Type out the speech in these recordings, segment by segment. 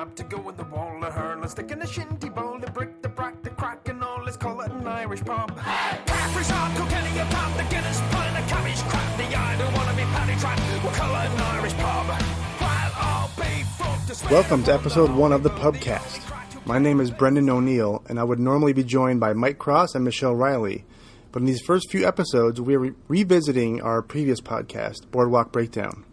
map to go in the wall, a hurl, a stick in a shinty bowl, the brick, the brack, the crack, and all. Let's call it an Irish pub. Caffrey's hard, Kilkenny, a pub, the Guinness, pint, a cabbage, crap, the I don't want to be paddy trapped. We'll call it an Irish pub. While I'll be front to swing. Welcome to episode 1 of the Pubcast. My name is Brendan O'Neill, and I would normally be joined by Mike Cross and Michelle Riley. But in these first few episodes, we are revisiting our previous podcast, Boardwalk Breakdown.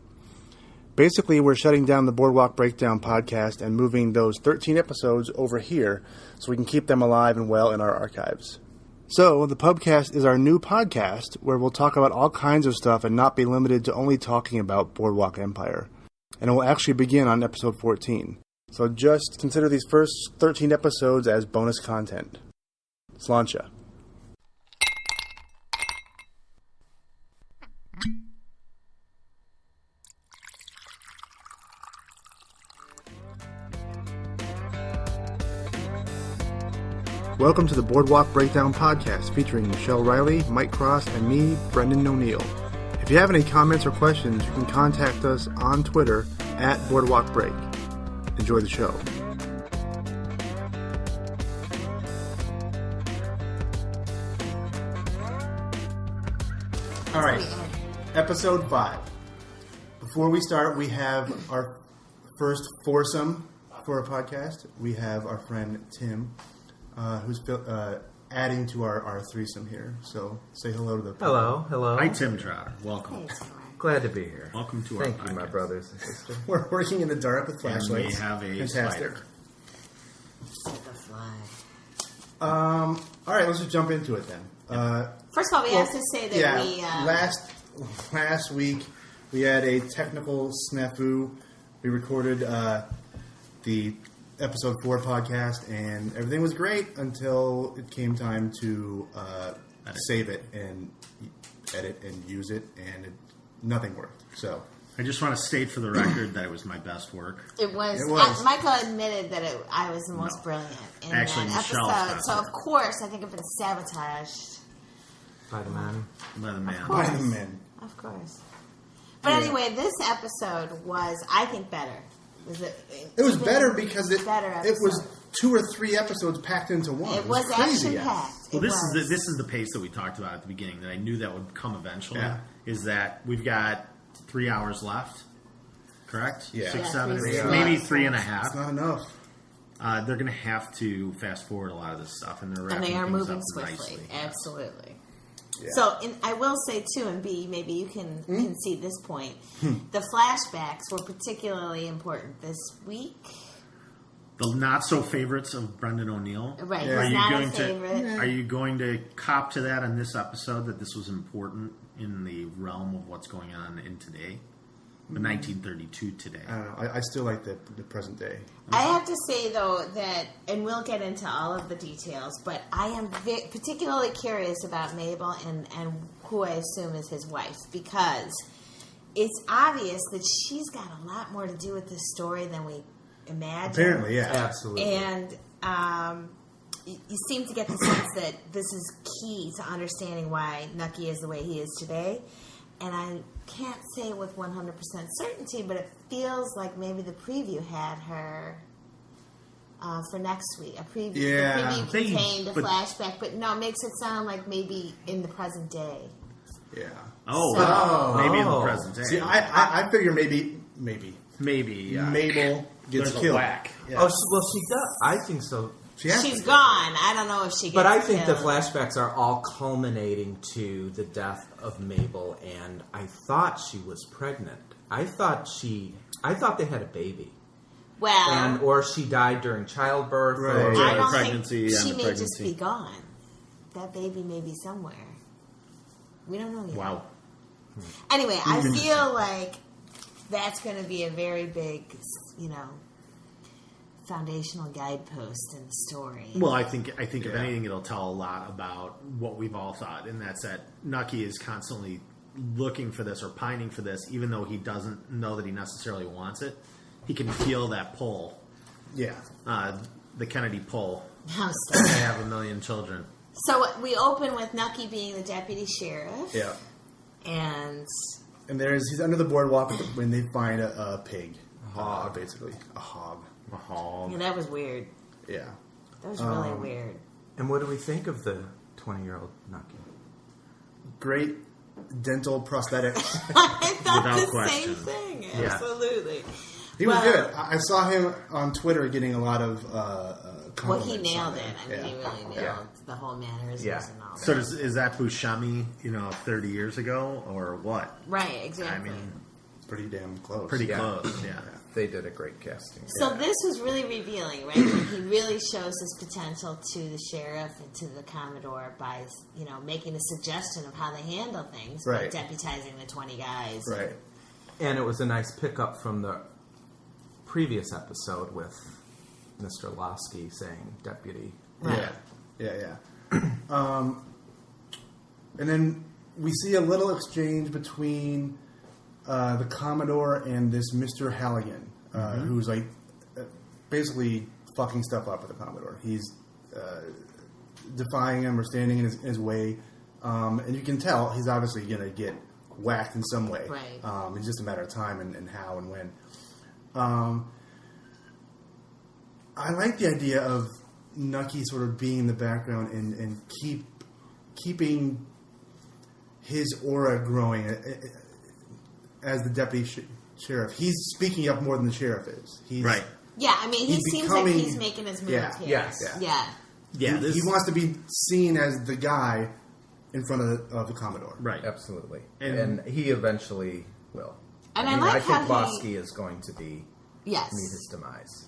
Basically, we're shutting down the Boardwalk Breakdown podcast and moving those 13 episodes over here so we can keep them alive and well in our archives. So, the Pubcast is our new podcast where we'll talk about all kinds of stuff and not be limited to only talking about Boardwalk Empire. And it will actually begin on episode 14. So just consider these first 13 episodes as bonus content. Sláinte. Welcome to the Boardwalk Breakdown podcast featuring Michelle Riley, Mike Cross, and me, Brendan O'Neill. If you have any comments or questions, you can contact us on Twitter at Boardwalk Break. Enjoy the show. All right, episode 5. Before we start, we have our first foursome for our podcast. We have our friend Tim, who's adding to our threesome here. So say hello to the Hello. Hi, Tim Trotter. Welcome. Glad to be here. Welcome to our Thank you, podcast. my brothers and sisters. We're working in the dark with flashlights. And we have a Fantastic. spider. All right, let's just jump into it then. First of all, we have to say that we... last week we had a technical snafu. We recorded the episode 4 podcast, and everything was great until it came time to save it and edit and use it, and nothing worked. So I just want to state for the record that it was my best work. It was. Michael admitted that I was the most brilliant in Actually, that Michelle's episode. best So, work. of course, I think I've been sabotaged. By the man. By the man. by the men. Of course. But anyway, this episode was, I think, better. It was better because it was 2 or 3 episodes packed into one. It was crazy. action-packed. Well, this is the pace that we talked about at the beginning that I knew that would come eventually. Yeah. Is that we've got 3 hours left, correct? Yeah. 6, Yeah, 7, 3 8, hours. maybe 3.5. It's not enough. They're going to have to fast forward a lot of this stuff, and they're And wrapping they are things moving up swiftly. nicely. Absolutely. Yeah. So, I will say, too, and B, maybe you can concede this point, the flashbacks were particularly important this week. The not-so-favorites of Brendan O'Neill. Right, Yeah. he's not a favorite. Are you going to cop to that in this episode, that this was important in the realm of what's going on in today? The 1932 today. I don't know. I still like the present day. I have to say, though, that, and we'll get into all of the details, but I am particularly curious about Mabel and who I assume is his wife, because it's obvious that she's got a lot more to do with this story than we imagine. Apparently, yeah. Absolutely. And you seem to get the sense that this is key to understanding why Nucky is the way he is today. And I can't say with 100% certainty, but it feels like maybe the preview had her for next week. The preview contained a flashback, but no, it makes it sound like maybe in the present day. Yeah. Maybe in the present day. See, I figure maybe Maybe Mabel gets there's a killed. whack. Yeah. Oh, well, she does. I think so. She's gone. I don't know if she gets But I think the killed. flashbacks are all culminating to the death of Mabel, and I thought she was pregnant. I thought they had a baby. Well, Or she died during childbirth. Right. Or, I don't pregnancy think and she the may just pregnancy. be gone. That baby may be somewhere. We don't know yet. Wow. Anyway, I feel like that's going to be a very big, foundational guidepost in the story. Well, I think if anything, it'll tell a lot about what we've all thought, and that's that Nucky is constantly looking for this or pining for this, even though he doesn't know that he necessarily wants it. He can feel that pull. Yeah. The Kennedy pull. How to have 1 million children. So we open with Nucky being the deputy sheriff. Yeah. And he's under the boardwalk when they find a pig. A hog, basically. A hog. A hog. Yeah, that was weird. Yeah. That was really weird. And what do we think of the 20-year-old Nucky? Great dental prosthetics. I thought Without the question. same thing. Yeah. Absolutely. He was Well- good. I saw him on Twitter getting a lot of Well, he compliments nailed on it. I mean, he really nailed Yeah. the whole mannerisms Yeah. and all So that. is that Buscemi, 30 years ago, or what? Right, exactly. I mean, It's pretty damn close. pretty Yeah. close, yeah. They did a great casting. So this was really revealing, right? He really shows his potential to the sheriff and to the Commodore by, making a suggestion of how they handle things, Right. by deputizing the 20 guys. Right. And it was a nice pickup from the previous episode with Mr. Lasky saying deputy. Right. Yeah. And then we see a little exchange between the Commodore and this Mr. Halligan, who's like basically fucking stuff up with the Commodore. He's defying him or standing in his way, and you can tell he's obviously going to get whacked in some way. Right. It's just a matter of time and how and when. I like the idea of Nucky sort of being in the background and keeping his aura growing as the deputy sheriff. He's speaking up more than the sheriff is. He's, Right. Yeah, I mean, he He's seems becoming- like he's making his move Yeah. here. Yes. Yeah. Yeah, he wants to be seen as the guy in front of the Commodore. right. Absolutely. And- And he eventually will. And I like I how think he- Lasky is going to Yes. meet his demise.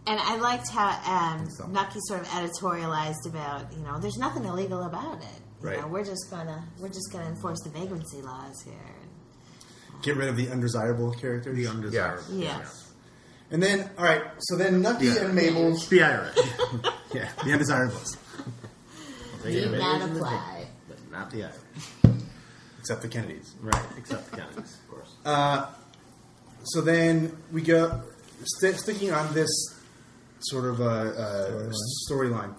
And I liked how So. Nucky sort of editorialized about, there's nothing illegal about it. Right. We're just gonna enforce the vagrancy laws here. Get rid of the undesirable characters. The undesirable. Yes. And then, all right, so then Nucky and Mabel... The Irish. Yeah, the undesirables. Need not apply. But not the Irish. Except the Kennedys. Right, except the Kennedys, of course. So then we go... sticking on this sort of storyline.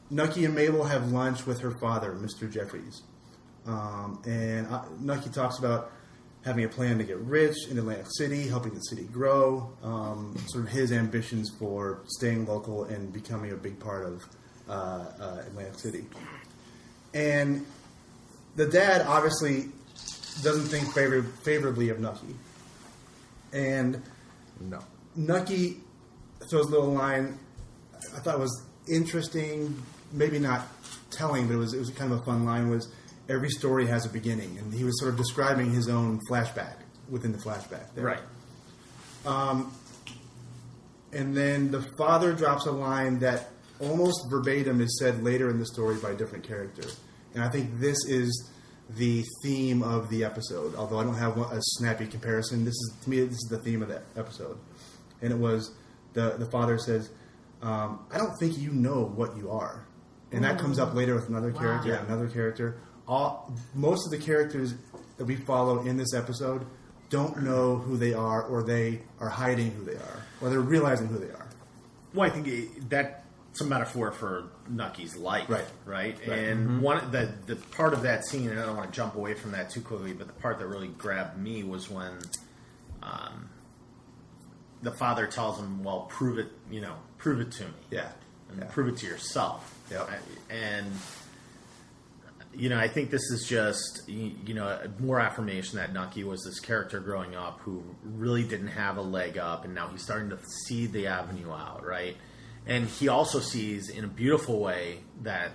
Nucky and Mabel have lunch with her father, Mr. Jeffries. And Nucky talks about having a plan to get rich in Atlantic City, helping the city grow, sort of his ambitions for staying local and becoming a big part of Atlantic City. And the dad obviously doesn't think favorably of Nucky. And No. Nucky throws a little line I thought was interesting, maybe not telling, but it was kind of a fun line, was every story has a beginning. And he was sort of describing his own flashback within the flashback there. Right. And then the father drops a line that almost verbatim is said later in the story by a different character. And I think this is the theme of the episode, although I don't have a snappy comparison. To me, this is the theme of the episode. And it was, the father says, I don't think you know what you are. And that comes up later with another character, Wow. another character. Most of the characters that we follow in this episode don't know who they are, or they are hiding who they are, or they're realizing who they are. Well, I think that's a metaphor for Nucky's life, Right. Right. Right. And the part of that scene, and I don't want to jump away from that too quickly, but the part that really grabbed me was when the father tells him, "Well, prove it to me, Yeah. and prove it to yourself." Yep. And I think this is just more affirmation that Nucky was this character growing up who really didn't have a leg up, and now he's starting to see the avenue out, right? And he also sees in a beautiful way that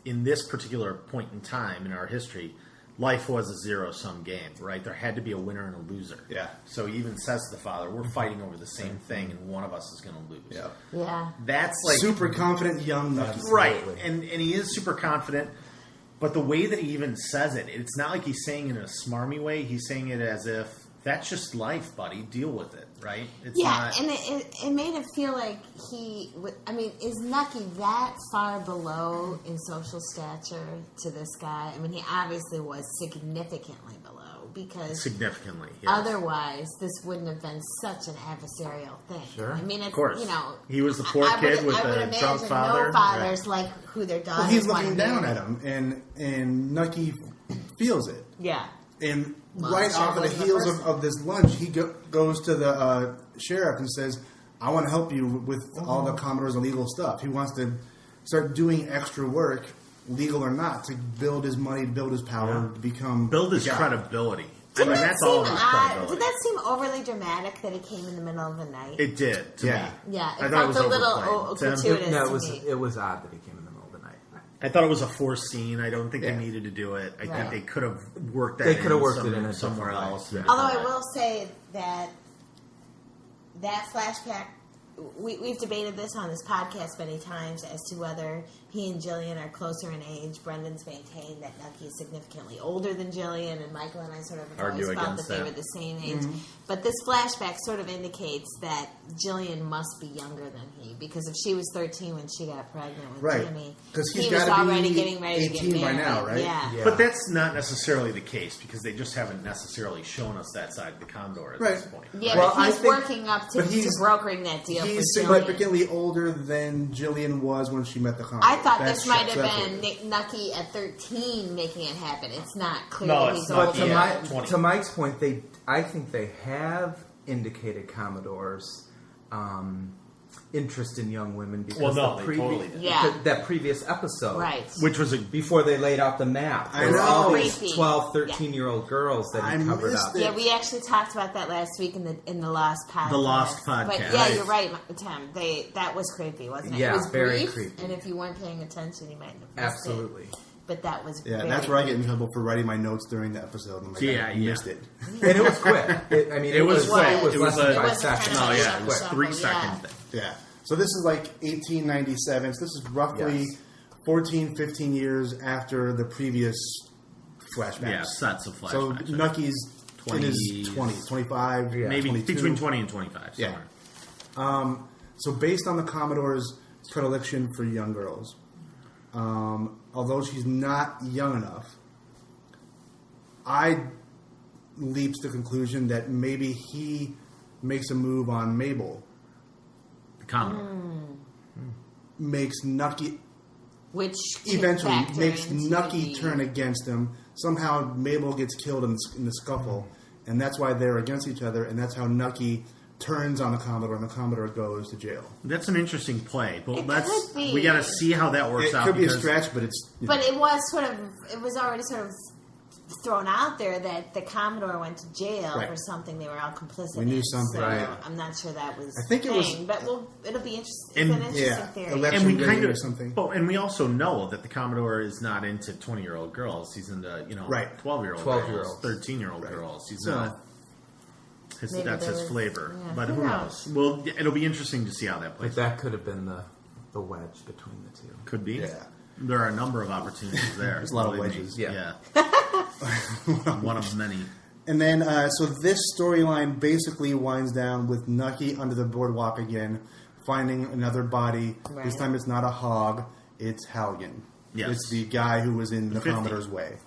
in this particular point in time in our history, life was a zero-sum game, right? There had to be a winner and a loser. Yeah. So he even says to the father, we're fighting over the same thing, and one of us is going to lose. Yeah. Yeah. That's like... Super confident young Nucky. Right, and he is super confident, but the way that he even says it, it's not like he's saying it in a smarmy way. He's saying it as if, that's just life, buddy. Deal with it, right? It's Yeah, not... and it made it feel like is Nucky that far below in social stature to this guy? I mean, he obviously was significantly below, because Significantly, yes. otherwise this wouldn't have been such an adversarial thing. Sure. I mean, it's, Of course. you know... He was the poor I kid with I would the imagine drunk father. no fathers like who their daughters Well, he's want looking to down marry. at him, and Nucky feels it. Yeah. And Well, right sure off of the wasn't the heels first of this lunch, he goes to the sheriff and says, I want to help you with all the Commodore's illegal stuff. He wants to start doing extra work, legal or not, to build his money, build his power, to become... Build his the guy. credibility. Did that that's seem all of his odd? credibility. Did that seem overly dramatic that it came in the middle of the night? It did, to me. Yeah, I it thought felt a little overplayed. Tim? gratuitous No, to me. it was odd that he came in the middle of the night. I thought it was a forced scene. I don't think Yeah. they needed to do it. I Right. think they could have worked that They could have worked it in somewhere a different way. else. Yeah. Although I will say that flashback, we've debated this on this podcast many times as to whether he and Jillian are closer in age. Brendan's maintained that Nucky is significantly older than Jillian, and Michael and I sort of have Argue always felt against that they that. were the same age. But this flashback sort of indicates that Jillian must be younger than he, because if she was 13 when she got pregnant with Right. Jimmy, 'Cause he's he was gotta already be getting ready to 18 get by married. now, right? Yeah. Yeah. But that's not necessarily the case because they just haven't necessarily shown us that side of the Commodore at this Right. point. Yeah, Well, but I he's think- working up to but he's- brokering that deal He's for Jillian. significantly older than Jillian was when she met the Commodore. I thought That's this might true. have That's been what- Nucky at 13 making it happen. It's not clear No, that it's he's not. older. But Yeah, 20. to Mike's point, I think they have indicated Commodore's interest in young women because Well, no, the they totally did. Yeah. that previous episode. Right. Which was a Before they laid out the map. I There were know. all these Creepy. 12, 13-year-old girls that I he covered missed up. it. Yeah, we actually talked about that last week in the Lost podcast. The Lost But podcast. yeah, you're right, Tim. That was creepy, wasn't it? Yeah, it was very brief, creepy. and if you weren't paying attention, you might have missed Absolutely. it. But that was Yeah, very that's where I get in creepy. trouble for writing my notes during the episode. I'm like, Yeah, I yeah. missed it. And it was quick. It was quick. It was It less was than a- 5 It was seconds. kind of yeah, it was shuffle, 3 yeah. second thing. Yeah. So this is like 1897. So this is roughly Yes. 14, 15 years after the previous flashbacks. Yeah, sets of So flashbacks. Nucky's in his 20s. 20s, 25, Yeah. Maybe 22. between 20 and 25. Yeah. Somewhere. So based on the Commodore's predilection for young girls, although she's not young enough, I leap to the conclusion that maybe he makes a move on Mabel, The Commodore. makes Nucky Which eventually factor makes into Nucky the- turn against him. Somehow Mabel gets killed in the scuffle, and that's why they're against each other, and that's how Nucky turns on the Commodore, and the Commodore goes to jail. That's an interesting play, but It let's could be. we got to see how that works It out. could be a because stretch, but it's... But it was already sort of thrown out there that the Commodore went to jail Right. for something they were all complicit We knew in. something. So Right. I'm not sure that was. I think it was- thing, but it'll be interesting. And- It's an interesting yeah, theory. election- and we Rigging kind or of something. Oh, and we also know that the Commodore is not into 20-year-old girls. He's into 12-year-old 12-year-olds. 13-year-old girls. He's So- not. Maybe That's there his was- flavor. yeah, But who who knows? knows? Well, it'll be interesting to see how that plays But out. that could have been the wedge between the two. Could be. Yeah. There are a number of opportunities there. There's a lot of believe me. wedges. Yeah. One of many. And then, so this storyline basically winds down with Nucky under the boardwalk again, finding another body. Right. This time it's not a hog, it's Halligan. Yes. It's the guy who was in the 50. Commodore's way.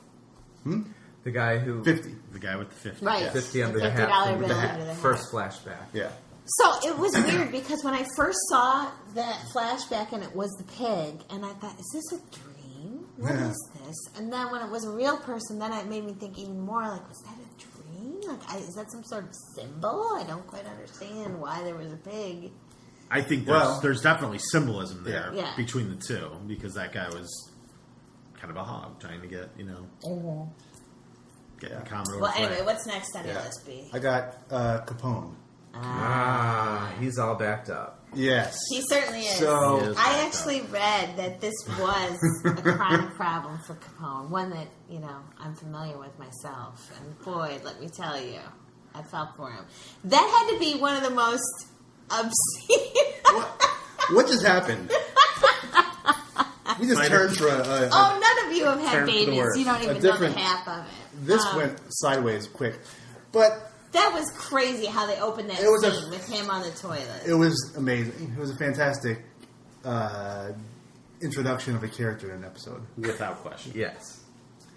The guy who 50. The guy with the 50. Right. 50 under The the hat $50 from bill the under the hat. first flashback. Yeah. So it was weird because when I first saw that flashback and it was the pig, and I thought, is this a dream? What Yeah. is this? And then when it was a real person, then it made me think even more like, was that a dream? Like, is that some sort of symbol? I don't quite understand why there was a pig. I think Well- there's definitely symbolism there Yeah. between the two because that guy was kind of a hog trying to get, get the Commodore. Well, to play. anyway, what's next on your Yeah. list, B? I got Capone. He's all backed up. Yes. He certainly is. So- He is I backed actually read that this was a chronic problem for Capone, one that, I'm familiar with myself. And boy, let me tell you, I felt for him. That had to be one of the most obscene... What just happened? We just Spider. turned for a Oh, none of you have had Turn for the babies. worse. You don't A even know different- the half of it. This went sideways quick. But That was crazy how they opened that It was a- scene with him on the toilet. it was amazing. It was a fantastic introduction of a character in an episode. Without question. Yes.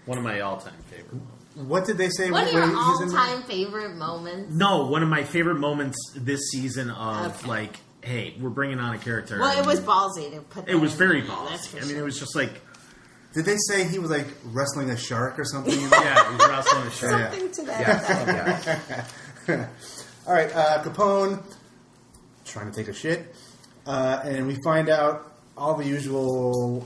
One of my all-time favorite. What did they say? One of when your he's in there? all-time favorite moments? No, one of my favorite moments this season of Okay. hey, we're bringing on a character. Well, it and was ballsy to put that It was in very there, that's ballsy. for I mean, sure. it was just like, Did they say he was like wrestling a shark or something? yeah, he was wrestling a shark. Yeah. Something to that Yes. effect. yes. All right, Capone trying to take a shit. And we find out all the usual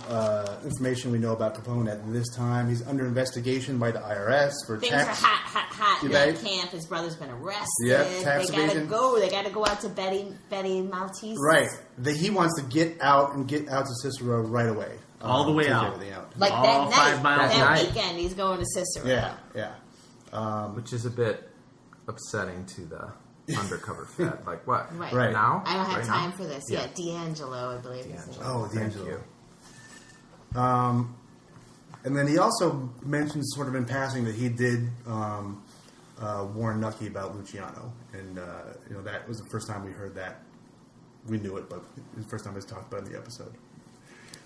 information we know about Capone at this time. He's under investigation by the IRS for Things tax. are hot in Right? that camp. His brother's been arrested. Yeah, tax they gotta evasion. go. They gotta go out to Betty Maltese. Right. He wants to get out to Cicero right away. All the way take out. everything out. Like All that 5 night, miles that night. weekend, he's going to Cicero. Yeah. Which is a bit upsetting to the undercover Fed. Like, what? Right. Now? I don't have Right time now? for this. Yeah. Yeah, D'Angelo, I believe. is his name. Oh, Thank D'Angelo. you. And then he also mentions sort of in passing that he did warn Nucky about Luciano. And, that was the first time we heard that. We knew it, but it was the first time it was talked about in the episode.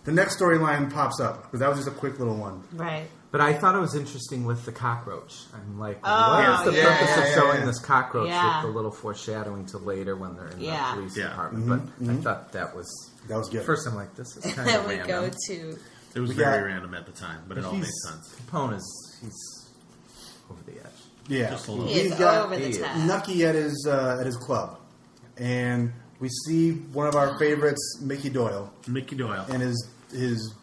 The next storyline pops up, because that was just a quick little one. Right. But I thought it was interesting with the cockroach. I'm like, Oh, what is the yeah, purpose of yeah, showing yeah. this cockroach Yeah. with the little foreshadowing to later when they're in Yeah. the police Yeah. department? But I thought that was good. First, I'm like, this is kind Then of we random. go to... It was We very got- random at the time, but it all He's- made sense. Capone is over the edge. Yeah. Just a little. He He's is got over the he is. top. Nucky at his club. And we see one of our favorites, Mickey Doyle, Mickey Doyle. and his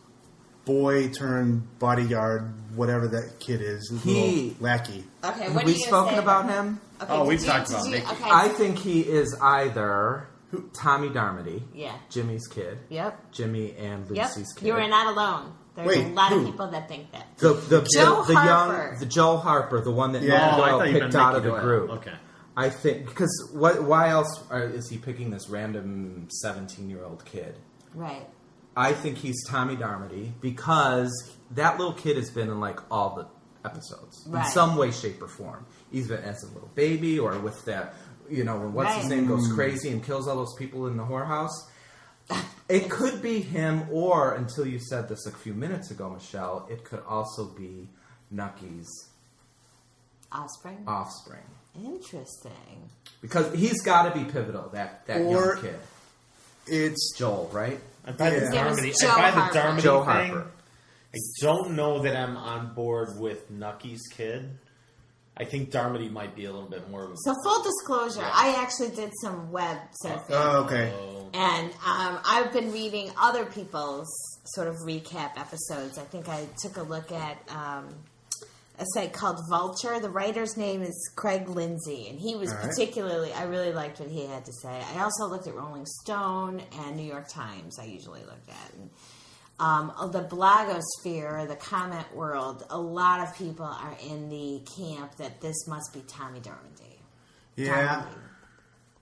boy turned bodyguard, whatever that kid is, his little lackey. Okay, Have what are we you gonna spoken say about him? Okay, Oh, did we've you- talked did about you- Mickey. Okay. I think he is either Tommy Darmody, Yeah. Jimmy's kid, Yep. Jimmy and Yep. Lucy's kid. You are not alone. There's Wait, a lot who? of people that think that. The Joe the Harper. young the Joe Harper, the one that Yeah. Mickey Oh, I Doyle thought you picked meant out Mickey of the Doyle. group. Okay. I think because why else is he picking this random 17-year-old kid? Right. I think he's Tommy Darmody because that little kid has been in like all the episodes Right. in some way, shape, or form. He's been as a little baby or with that, when what's his Right. name goes crazy and kills all those people in the whorehouse. It could be him, or until you said this a few minutes ago, Michelle, it could also be Nucky's Offspring? offspring. Interesting. Because he's got to be pivotal, that Or- young kid. It's Joel, right? I buy the Yeah. Darmody. It was Joe I buy the Harper. Darmody Joe thing. Harper. I don't know that I'm on board with Nucky's kid. I think Darmody might be a little bit more of a... So full disclosure, I actually did some web surfing. oh, okay. And I've been reading other people's sort of recap episodes. I think I took a look at a site called Vulture. The writer's name is Craig Lindsay, and he was All right. particularly, I really liked what he had to say. I also looked at Rolling Stone and New York Times, I usually look at. And, the blogosphere, the comment world, a lot of people are in the camp that this must be Tommy Darmody. Yeah.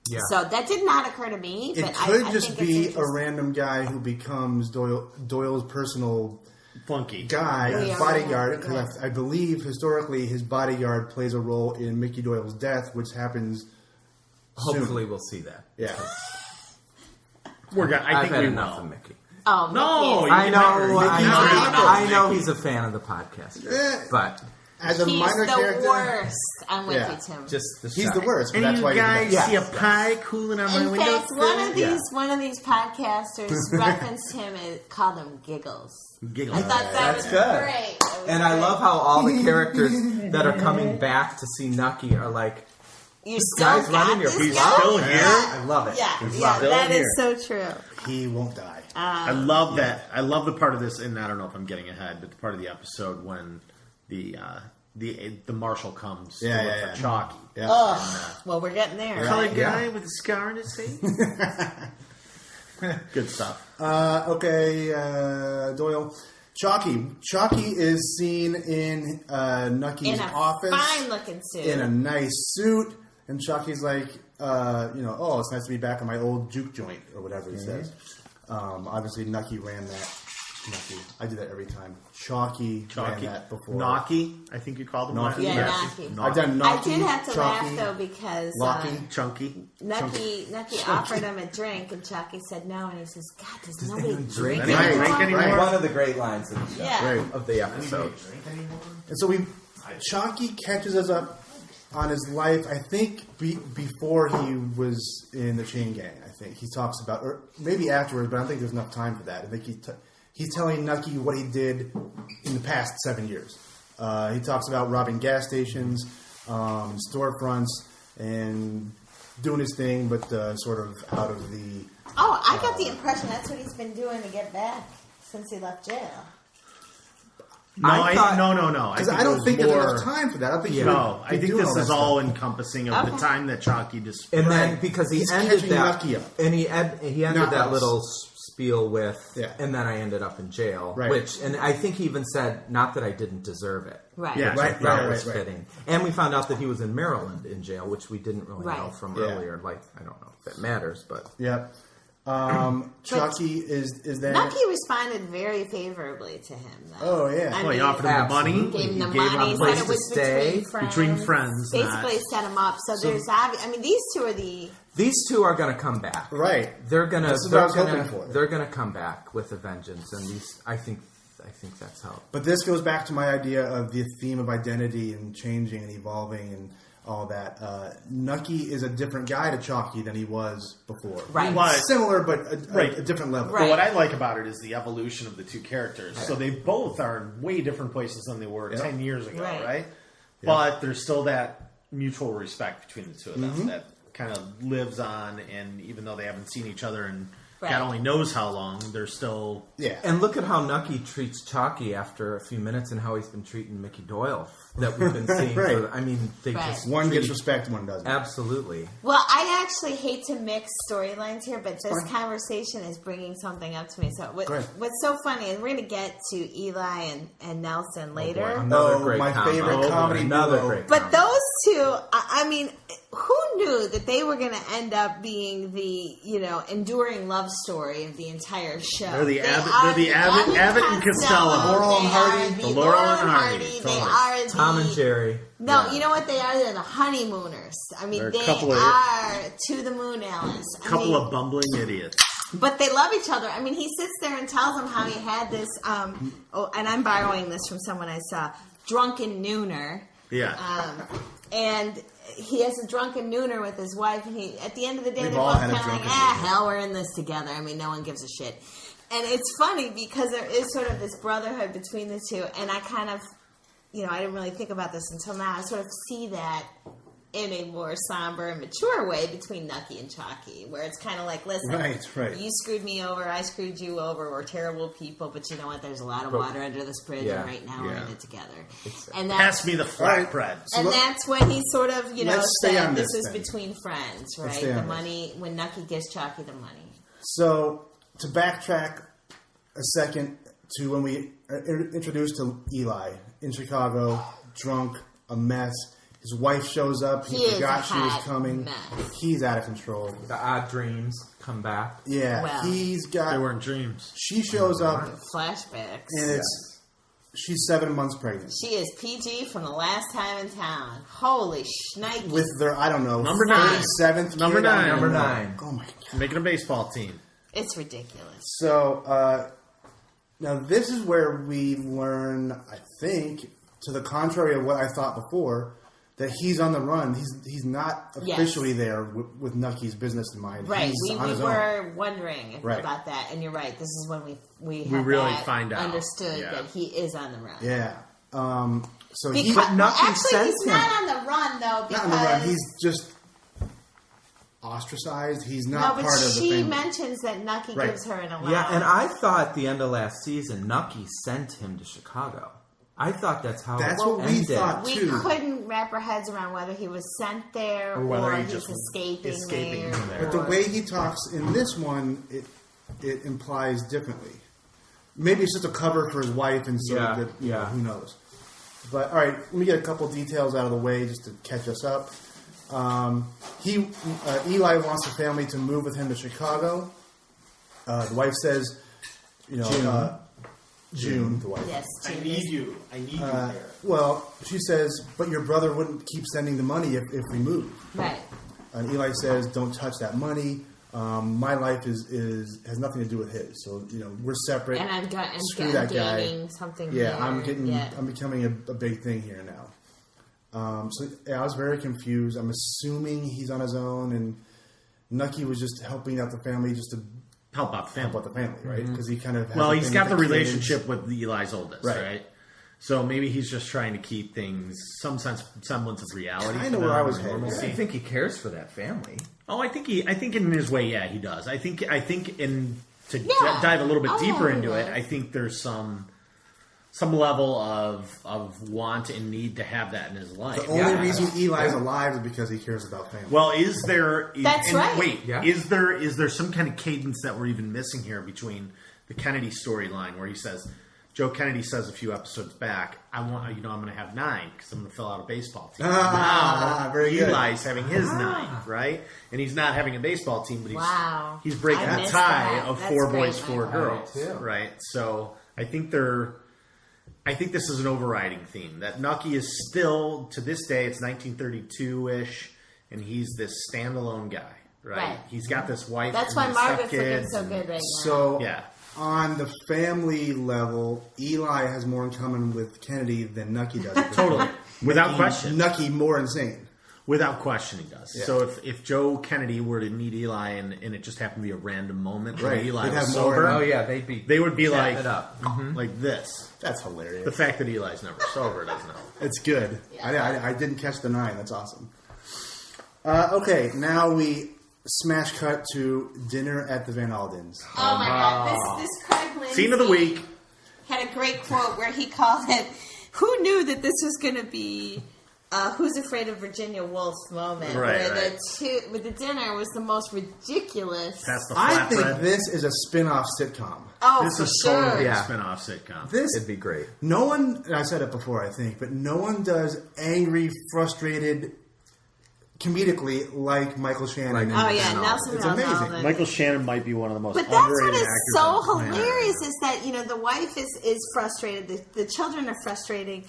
Yeah. So that did not occur to me. It but could I just think be it's a random guy who becomes Doyle's personal Funky. guy, We his are bodyguard. random, Because I believe historically his bodyguard plays a role in Mickey Doyle's death, which happens soon. Hopefully we'll see that. Yeah. I I've think had we enough will. of Mickey. Oh, No, Mickey is- I know, I Mickey's know he's a fan of the podcast, Eh, but As a He's minor the character, worst. I'm with Yeah. you, Tim. just the he's shy. the worst. But Any that's of why you guys he's the best. see a pie cooling on my In window? fact, one of these podcasters referenced him and called him Giggles. Giggles. I thought that That's was good. great. That was And I great. love how all the characters that are coming back to see Nucky are like, You this still guy's got running your this feet. guy? still here? Yeah. I love it. Yeah, He's yeah, still that here. is so true. He won't die. I love that. I love the part of this, and I don't know if I'm getting ahead, but the part of the episode when the marshal comes to Yeah, look yeah, for yeah. Chalky. Yeah. Well, we're getting there. Colored Yeah. guy with a scar on his face. Good stuff. Okay, Doyle. Chalky is seen in Nucky's In a office fine-looking suit. in a nice suit, and Chalky's like, oh, it's nice to be back on my old juke joint or whatever he says. Obviously, Nucky ran that. Nucky. I do that every time. Chalky ran that before. Knocky, I think you called him. Knocky, Yeah, yes. Knocky. I've done I Knocky, did have to Chalky, laugh, though, because Locky. Chunky. Nucky offered him a drink, and Chucky said no, and he says, God, does nobody anyone drink drink anymore? Drink anymore? Right. One of the great lines of the, Yeah. Right. of the episode. And so Chalky catches us up on his life, I think, before he was in the chain gang. I think he talks about, or maybe afterwards, but I don't think there's enough time for that. I think he's telling Nucky what he did in the past 7 years. He talks about robbing gas stations, storefronts, and doing his thing, but sort of out of the... Oh, I got the impression that's what he's been doing to get back since he left jail. No, no. Because I don't think there's enough time for that. I think I think this is all encompassing of the time that Chalky just... And then, because he ended that... Nucky up. And he ended that little spiel with, and then I ended up in jail. Right. And I think he even said, not that I didn't deserve it. Right. Yeah, That was fitting. And we found out that he was in Maryland in jail, which we didn't really know from earlier. Like, I don't know if it matters, but... Yep. Chucky is there. Nucky responded very favorably to him, though. Oh, yeah. He offered him the money. Gave him the He gave money. him a Said place it to was stay. between friends, Basically set him up. So there's obvious... I mean, these two are the... These two are going to come back. Right. They're going That's what I was hoping for. They're going to come back with a vengeance, and these I think that's how. But this goes back to my idea of the theme of identity and changing and evolving and all that. Nucky is a different guy to Chalky than he was before. Right. Similar, but a different level. Right. But what I like about it is the evolution of the two characters. So they both are in way different places than they were 10 years ago, right? But there's still that mutual respect between the two of them that kind of lives on, and even though they haven't seen each other in God only knows how long, they're still... Yeah. And look at how Nucky treats Chalky after a few minutes and how he's been treating Mickey Doyle that we've been seeing. They just... One gets respect, one doesn't. Absolutely. Well, I actually hate to mix storylines here, but this conversation is bringing something up to me. So what's so funny, and we're going to get to Eli and Nelson later. Another great my combo. favorite comedy duo. But those two, I mean, who knew that they were going to end up being the, enduring love story of the entire show? They're the Abbott and Costello. Laurel and Hardy. The Laurel and Hardy. They are the... Tom and Jerry. No, you know what they are? They're the honeymooners. I mean, they are to the moon, Alice. A couple of bumbling idiots. But they love each other. I mean, he sits there and tells them how he had this, and I'm borrowing this from someone I saw, drunken nooner. Yeah. And he has a drunken nooner with his wife, and at the end of the day, We've they're all both had a kind of like, drunken nooner. hell, we're in this together. I mean, no one gives a shit. And it's funny because there is sort of this brotherhood between the two, and I kind of, I didn't really think about this until now. I sort of see that in a more somber and mature way between Nucky and Chalky, where it's kind of like, listen, you screwed me over, I screwed you over, we're terrible people, but you know what, there's a lot of water under this bridge, and right now we're in it together. And pass me the flatbread. And that's when he sort of, said this is then. Between friends, right? The money, when Nucky gives Chalky the money. So, to backtrack a second to when we are introduced to Eli in Chicago, drunk, a mess. His wife shows up. He forgot she was coming. Mess. He's out of control. The odd dreams come back. Yeah, Well, he's got... They weren't dreams. She shows up, Flashbacks. and she's 7 months pregnant. She is PG from the last time in town. Holy shnikes. With their, I don't know, Number 9. 37th Number kid. 9. Number 9. Oh, my God. Making a baseball team. It's ridiculous. So, now this is where we learn, I think, to the contrary of what I thought before, that he's on the run. He's not officially there with Nucky's business in mind. Right. He's We on his own. were wondering about that, and you're right. This is when we really find out. Understood that he is on the run. Yeah. So actually, sent he's him. not on the run, though, because... not on the run. He's just ostracized. He's not part of the family. She mentions that Nucky gives her an allowance. Yeah, and I thought at the end of last season, Nucky sent him to Chicago. I thought that's how That's it what we ended. thought, We too. couldn't wrap our heads around whether he was sent there Or whether he's just escaping there. from there. But the way he talks in this one, it implies differently. Maybe it's just a cover for his wife, and so that who knows. But all right, let me get a couple details out of the way just to catch us up. Eli wants the family to move with him to Chicago. The wife says, June, the wife. Yes, I need you there. Well, she says, but your brother wouldn't keep sending the money if we moved. right. And Eli says, don't touch that money. My life has nothing to do with his. So, we're separate. And I'm Screw that guy. gaining something Yeah, here. I'm becoming a big thing here now. I was very confused. I'm assuming he's on his own, and Nucky was just helping out the family just to Help out the family. right? Because he kind of Well, he's got the relationship with Eli's oldest, right? So maybe he's just trying to keep things some semblance of reality. I know where I was headed. I think he cares for that family. Oh, I think in his way, yeah, he does. I think to Yeah. dive a little bit deeper he into it, does. I think there's some level of want and need to have that in his life. The only reason Eli's alive is because he cares about family. Well, is there? That's right. Wait, Yeah. is there some kind of cadence that we're even missing here between the Kennedy storyline where he says, Joe Kennedy says a few episodes back, I'm going to have 9 because I'm going to fill out a baseball team. Very good. Eli's having his 9, right? And he's not having a baseball team, but he's breaking I the missed tie that. of That's 4 great, boys, 4 Michael. girls, Too. right? So I think this is an overriding theme that Nucky is still, to this day, it's 1932-ish, and he's this standalone guy, right? He's got this wife. That's and why these Margaret's looking stepkids so and- good right now. So, Yeah. on the family level, Eli has more in common with Kennedy than Nucky does. Totally. Without question. Nucky more insane. Without question, he does. Yeah. So if Joe Kennedy were to meet Eli and it just happened to be a random moment where Right. Eli They'd was have more- sober, Oh yeah, they would be chatting like, it up. like this. That's hilarious. The fact that Eli's never sober doesn't help. It's good. I didn't catch the 9. That's awesome. Okay, now we smash cut to dinner at the Van Aldens. Oh my God! This Craig Lindsay Scene of the week. had a great quote where he called it, "Who knew that this was going to be Who's Afraid of Virginia Woolf moment?" Right, where right. the dinner was the most ridiculous. That's the I think flatbread. this is a spin-off sitcom. Oh, This for is sure. totally a Yeah. spin-off sitcom. This It'd be great. no one. And I said it before, I think, but no one does angry, frustrated, comedically like Michael Shannon. Oh yeah, Nelson It's Van amazing. Alden. Michael Shannon might be one of the most But that's what underrated is actors so on the planet. hilarious is that the wife is frustrated, the children are frustrating.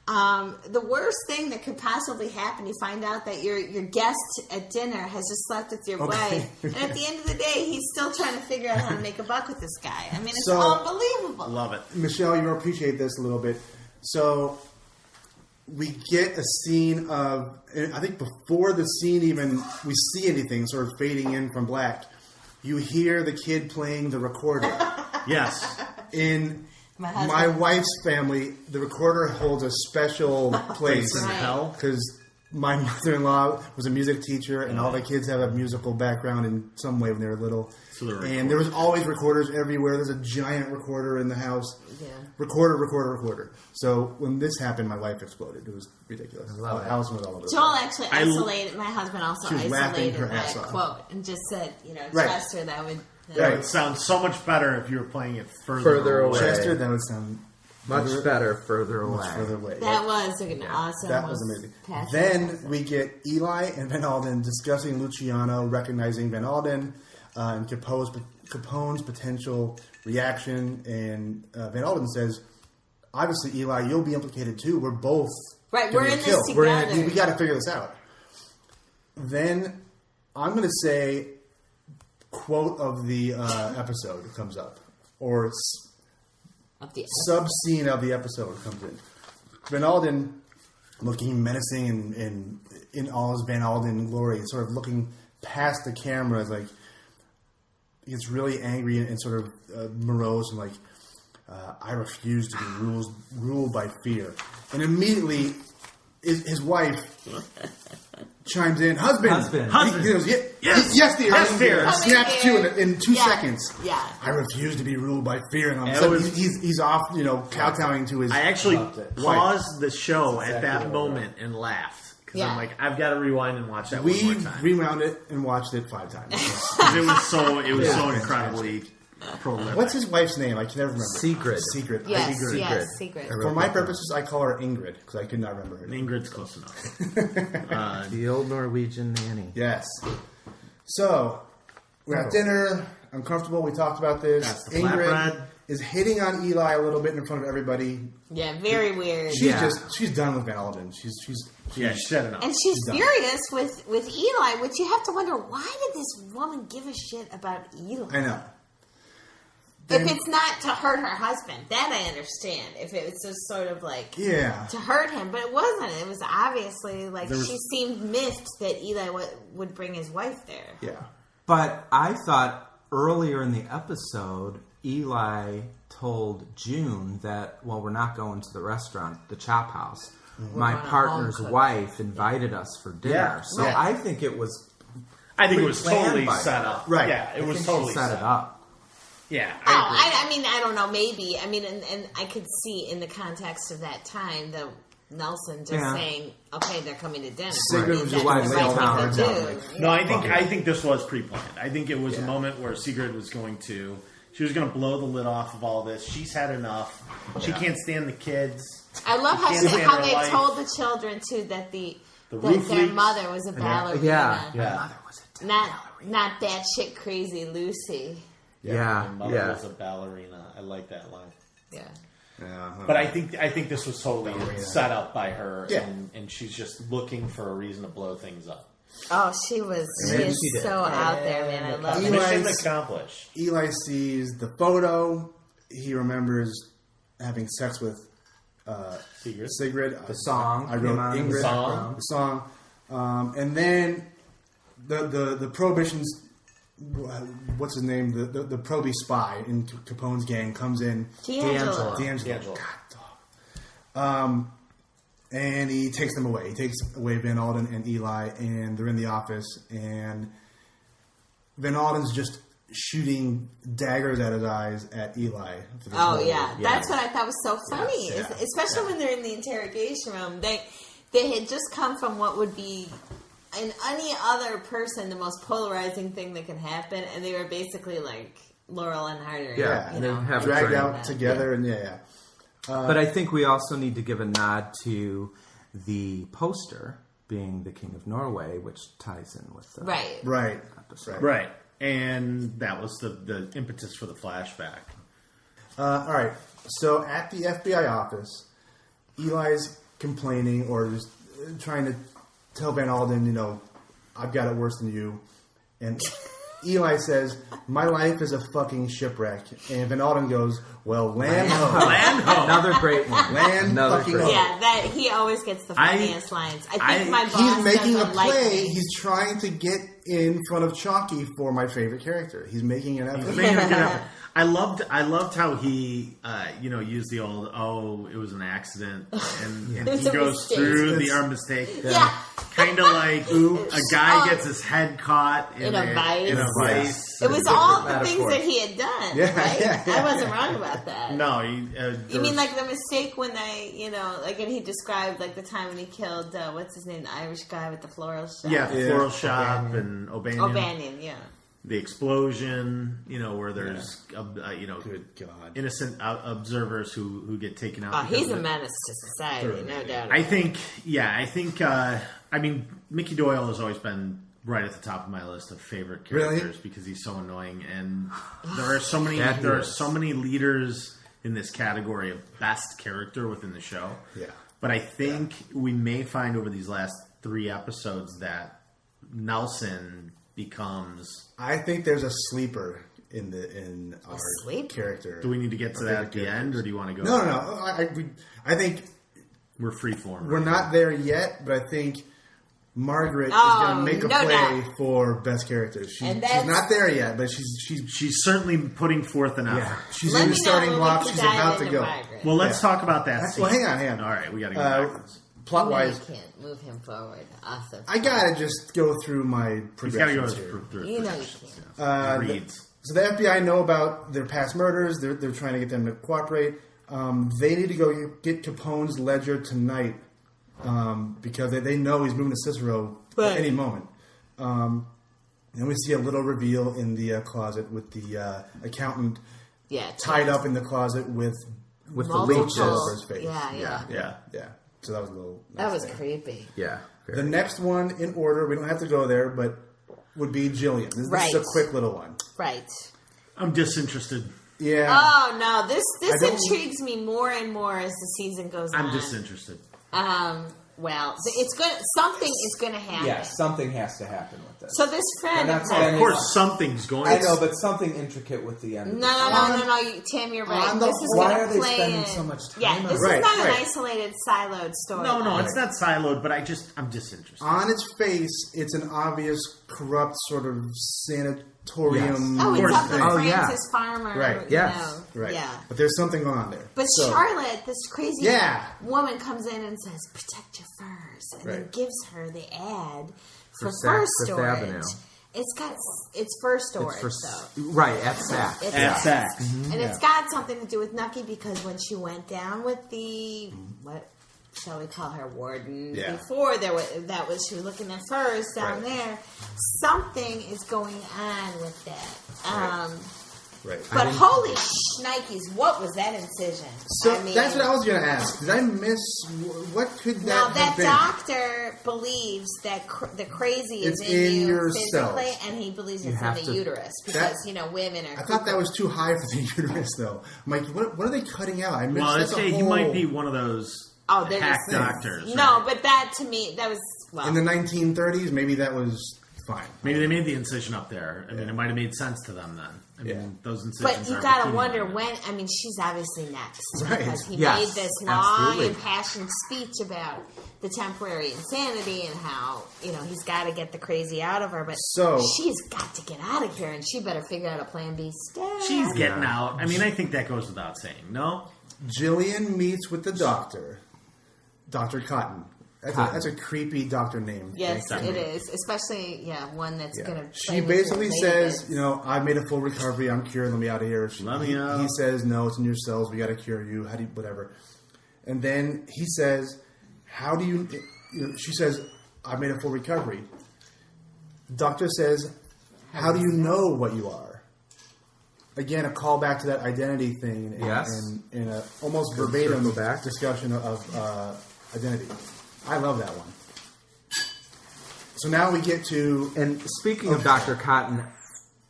The worst thing that could possibly happen, you find out that your guest at dinner has just slept with your wife, and at the end of the day, he's still trying to figure out how to make a buck with this guy. I mean, it's So- unbelievable. Love it. Michelle, you'll appreciate this a little bit. So we get a scene of, I think before the scene even we see anything, sort of fading in from black, you hear the kid playing the recorder. Yes. In My husband. my wife's family, the recorder holds a special place in Right. hell. because my mother-in-law was a music teacher, and all the kids have a musical background in some way when they were little. So they're And there was always recorders everywhere. There's a giant recorder in the house. Yeah. Recorder. So when this happened, my life exploded. It was ridiculous. love it. Allison was all over it. Joel actually isolated. My husband also She was laughing isolated her ass that off. quote and just said, Right. Chester, that would. Right. It would sound so much better if you were playing it further away. Chester, that would sound Much better further away. much further away. That was an awesome. That was amazing. passionate Then episode. we get Eli and Van Alden discussing Luciano, recognizing Van Alden, and Capone's potential reaction. And Van Alden says, obviously, Eli, you'll be implicated too. We're both Right, gonna we're get in killed. this We're in together. it. We got to figure this out. Then I'm going to say, quote of the episode comes up. Or Of the sub scene of the episode comes in. Van Alden looking menacing and in all his Van Alden glory, sort of looking past the camera, like he gets really angry and sort of morose and like, I refuse to be ruled by fear. And immediately his wife chimes in, husband. He goes, yes, dear. Yes, dear. And snaps to in 2 Yeah. seconds. Yeah. I refuse to be ruled by fear. And all of a That sudden, was- he's off, kowtowing to his. I actually Loved it. paused the show at exactly that what it moment and laughed. Because Yeah. I'm like, I've got to rewind and watch that one We more time. rewound it and watched it 5 times. 'Cause it was so incredibly prolific. What's his wife's name? I can never remember. Secret. Secret. Yes, Secret. yes, secret. For my purposes, I call her Ingrid because I could not remember her name. Ingrid's close enough. The old Norwegian nanny. Yes. So we're at dinner. I'm comfortable. We talked about this. That's the Ingrid flatbread. is hitting on Eli a little bit in front of everybody. Yeah, very weird. She's done with Van Alden. She's Yeah, she said enough. And she's done. furious with Eli, which you have to wonder, why did this woman give a shit about Eli? I know. If it's not to hurt her husband, that I understand. If it was just sort of like Yeah. to hurt him, but it wasn't. It was obviously like There was- she seemed miffed that Eli would bring his wife there. Yeah. But I thought earlier in the episode, Eli told June that, well, we're not going to the restaurant, the Chop House. My partner's wife invited us for dinner. Yeah. So Yeah. I think it was I think it was pre-planned totally by set her. up. Right. Yeah, it I was think totally she set it up. Yeah. I mean, I don't know. Maybe. I mean, and I could see in the context of that time, the Nelson just saying, "Okay, they're coming to dinner." Sigrid was That's just the like right laying thing to down, do. like, No, I think this was pre-planned. I think it was a moment where Sigrid was going to blow the lid off of all this. She's had enough. She can't stand the kids. I love how, Can't stand how her they life. told the children too that roof their leaks. mother was a ballerina. Yeah. Yeah. Mother was a Not batshit crazy Lucy. Yeah. My mother was a ballerina. I like that line. Yeah. Yeah, But I think this was totally set up by her, Yeah. and she's just looking for a reason to blow things up. Oh, she is so out there, man. I love it. Eli's- Mission accomplished. Eli sees the photo. He remembers having sex with Sigrid. The song I wrote came on in the Ingrid. background. The song. And then the Prohibition's, what's his name? The Proby spy in Capone's gang comes in. D'Angelo. D'Angelo. God, and he takes them away. He takes away Van Alden and Eli, and they're in the office, and Van Alden's just shooting daggers at his eyes at Eli. For this Oh whole- yeah, that's what I thought was so funny. Yeah. Especially when they're in the interrogation room. They had just come from what would be in any other person the most polarizing thing that can happen, and they were basically like Laurel and Hardy. Yeah, you they know, have a dragged drink. out together, and yeah. But I think we also need to give a nod to the poster being the King of Norway, which ties in with the right. episode. Right. And that was the impetus for the flashback. All right. So at the FBI office, Eli's complaining or just trying to tell Van Alden, I've got it worse than you. And Eli says, my life is a fucking shipwreck. And Van Alden goes, well, land ho. Land ho. Another great one. Land Another fucking great ho. Yeah, that he always gets the funniest lines. I think my boss He's making a doesn't like play. me. He's trying to get in front of Chalky for my favorite character. He's making an effort. Making a good effort. I loved how he, used the old, it was an accident, and It's he a goes mistake. through the mistake. Yeah. Kind of like a guy gets his head caught In a vice. In a vice. It was all the things metaphor. that he had done. Yeah, right? yeah, I wasn't wrong about that. No, You mean like the mistake when they, and he described like the time when he killed, what's his name, the Irish guy with the floral shop? the floral shop and O'Banion. O'Banion, yeah. The explosion, where there's, Good God. innocent observers who get taken out. Oh, because he's of a it. menace to society, no doubt. I think, Mickey Doyle has always been right at the top of my list of favorite characters because he's so annoying, and there are so many leaders in this category of best character within the show. Yeah. But I think we may find over these last 3 episodes that Nelson becomes. I think there's a sleeper in our sleeper? character. Do we need to get to that at the end, or do you want to go? No. I think We're freeform. we're not there yet, but I think Margaret is going to make a no play doubt. for best character. She's And that's- not there yet, but she's She's certainly putting forth an effort. she's Let in me the know starting when block. we She's dive about to into go. Margaret. Well, let's talk about that scene. Well, hang on. All right, we got to go backwards. Plot You wise, can't move him forward. Awesome. I gotta just go through my He's got to go progressions here. through You know you progressions, can't. yeah. Reads. So the FBI know about their past murders. They're trying to get them to cooperate. They need to go get Capone's ledger tonight because they know he's moving to Cicero at any moment. And we see a little reveal in the closet with the accountant tied up in the closet with the Multiple- leeches. all over his face. Yeah. Yeah. So that was a little. That was nice there. creepy. Yeah. The next one in order, we don't have to go there, but would be Jillian. This Right. is a quick little one. Right. I'm disinterested. Yeah. Oh no, this I don't- intrigues me more and more as the season goes on. I'm disinterested. Well, it's good. Something is going to happen. Yeah, something has to happen with this. So this friend They're of not mine. spending- Of course, something's going. I know, but something intricate with the end. No. Tim, you're right. on the- This is why going are to they play spending in. so much time Yeah, on this it? is Right, not an right. isolated, siloed story. No, it's not siloed, but I'm disinterested. On its face, it's an obvious, corrupt sort of thorium. Oh, it's up the thing. Francis Farmer. Right. You Yes. know. Right. Yeah. But there's something going on there. But So, Charlotte, this crazy Yeah. woman, comes in and says, "Protect your furs," and then Right. gives her the ad for For fur Fifth storage. Avenue. It's fur storage, It's for though. right at Saks. It's At Saks. And it's got something to do with Nucky because when she went down with the what shall we call her warden Yeah. before she was looking at furs down there. Something is going on with that. Right. But holy shnikes, what was that incision? So I mean, that's what I was going to ask. Did I miss what could that now have that been? doctor believes that the crazy is It's in in you your physically, cells. and he believes You it's in have the to- uterus because women are. I thought that was too high for the uterus, though. I'm like, what are they cutting out? I missed. Well, that's a he whole- might be one of those they're hack just- doctors. No, right? but that to me that was in the 1930s. Maybe that was fine. Maybe they made the incision up there. I mean, it might have made sense to them then. I mean, Yeah. those incisions. But you are gotta bikini wonder women. when. I mean, she's obviously next Right. because he Yes, made this long, absolutely. impassioned speech about the temporary insanity and how he's got to get the crazy out of her. But So- she's got to get out of here, and she better figure out a plan B. She's getting out. I mean, I think that goes without saying. No, Jillian meets with the doctor, Dr. Cotton. That's a creepy doctor name. Yes, Exactly. it is. Especially, one that's going to. She basically says, I made a full recovery. I'm cured. Let me out of here. Let me out. He says, no, it's in your cells. We got to cure you. How do you, whatever. And then he says, how do you, she says, I made a full recovery. Doctor says, how do you know what you are? Again, a callback to that identity thing. Yes. In a almost verbatim discussion of identity. I love that one. So now we get to... And speaking of Dr. Cotton,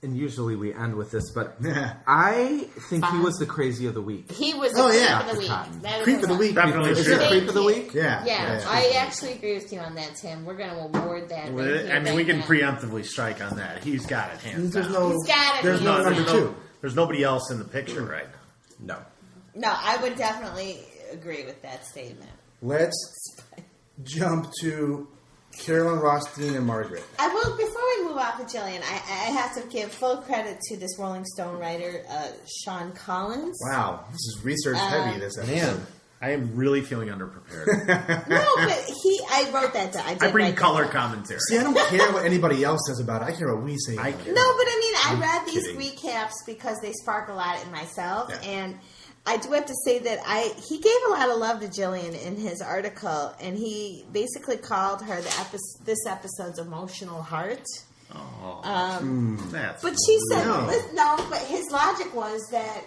and usually we end with this, but Yeah. I think he was the crazy of the week. He was Oh, the yeah. creep of the week. Cotton. That is Creep of the a- week. Definitely Is should. it Creep of the Week? Yeah. Yeah, I actually agree with you on that, Tim. We're going to award that. Well, right here, I mean, we right can now. preemptively strike on that. He's got it hands There's down. no... He's got it. There's no There's number two. There's nobody else in the picture right now. No. No, I would definitely agree with that statement. Let's jump to Carolyn Rothstein and Margaret. I will, before we move off of Jillian, I have to give full credit to this Rolling Stone writer, Sean Collins. Wow, this is research heavy, this episode. Man, I am really feeling underprepared. No, but I wrote that down. I bring color commentary. See, I don't care what anybody else says about it. I care what we say about it. care. No, but I mean, I read these kidding. recaps because they spark a lot in myself, Yeah. and I do have to say that he gave a lot of love to Jillian in his article, and he basically called her this episode's emotional heart. Oh, that's But she said, No. no, but his logic was that,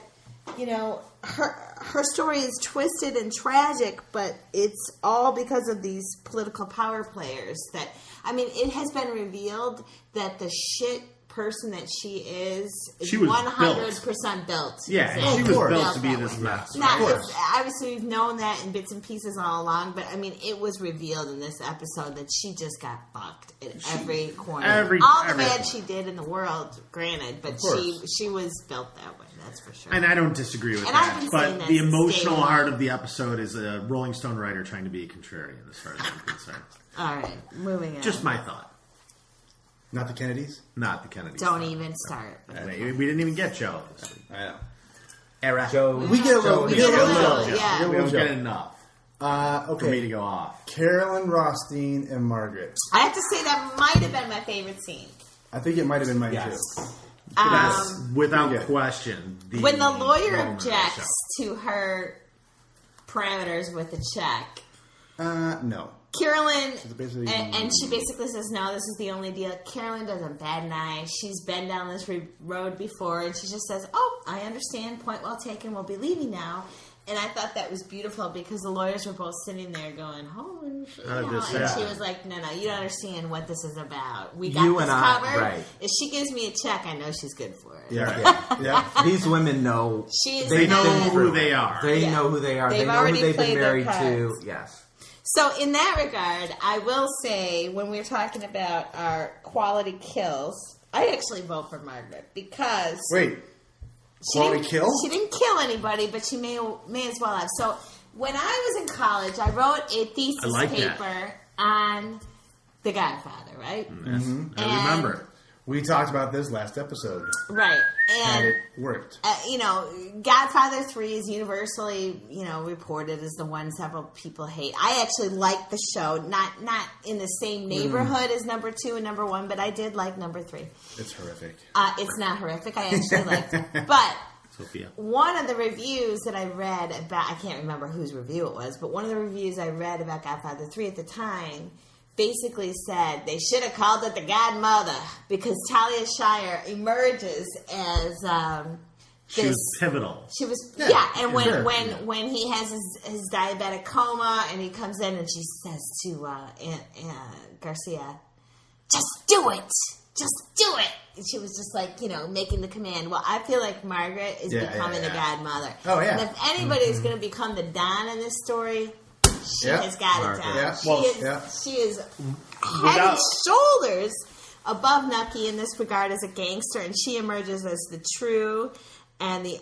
her story is twisted and tragic, but it's all because of these political power players that, I mean, it has been revealed that the shit person that she is She was 100% built. Yeah, Exactly. she was course. built to be that this way. mess. Now, Of course. obviously, we've known that in bits and pieces all along, but I mean, it was revealed in this episode that she just got fucked at every corner. All the every bad corner. she did in the world, granted, but course. she was built that way. That's for sure. And I don't disagree with And I've that. been saying But that the since emotional day one. heart of the episode is a Rolling Stone writer trying to be a contrarian, as far as I'm concerned. All right, moving on. Just my thought, Not the Kennedys? not the Kennedys. Don't even start. We didn't even get Joe this week. I know. Era. Joe. We get a little, We get a little, Joe. yeah. We We get a don't little get Joe. enough for me to Okay. go off. Carolyn Rothstein and Margaret. I have to say that might have been my favorite scene. I think it might have been mine Yes. too. That's without pretty good. question. When the lawyer moment of the objects show. to her parameters with the check, No. Carolyn, basically- and she basically says, no, this is the only deal. Carolyn doesn't bat an eye. She's been down this road before, and she just says, oh, I understand. Point well taken. We'll be leaving now. And I thought that was beautiful because the lawyers were both sitting there going, holy shit. And she was like, no, you don't understand what this is about. We got You this and I, covered. right. If she gives me a check, I know she's good for it. Yeah. These women know. She is They know not- who they are. They Yeah. know who they are. They've They know already who they've played been their married to. cards. Yes. So in that regard, I will say when we're talking about our quality kills, I actually vote for Margaret because Wait. she Quality didn't- kills? She didn't kill anybody, but she may as well have. So when I was in college, I wrote a thesis I like that. paper on The Godfather, right? Yes, I remember. We talked about this last episode. Right. And And, it worked. Godfather 3 is universally, reported as the one several people hate. I actually like the show, not in the same neighborhood as number 2 and number 1, but I did like number 3. It's horrific. It's not horrific. I actually liked it. But Sophia. one of the reviews that I read about, I can't remember whose review it was, but one of the reviews I read about Godfather 3 at the time basically said they should have called it The Godmother because Talia Shire emerges as She was pivotal. She was, Yeah, and sure. when he has his diabetic coma and he comes in and she says to Garcia, "Just do it, just do it." And she was just like, making the command. Well, I feel like Margaret is becoming the godmother. Oh, yeah. And if anybody is going to become the Don in this story, she has got it down. Yeah. She is head and shoulders above Nucky in this regard as a gangster, and she emerges as the true and the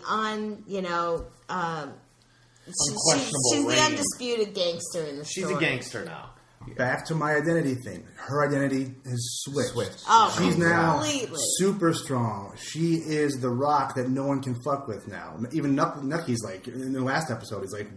she's the undisputed gangster in the She's story. a gangster now. Back to my identity thing. Her identity is switched. Oh, She's now completely. super strong. She is the rock that no one can fuck with now. Even Nucky's like, in the last episode, he's like,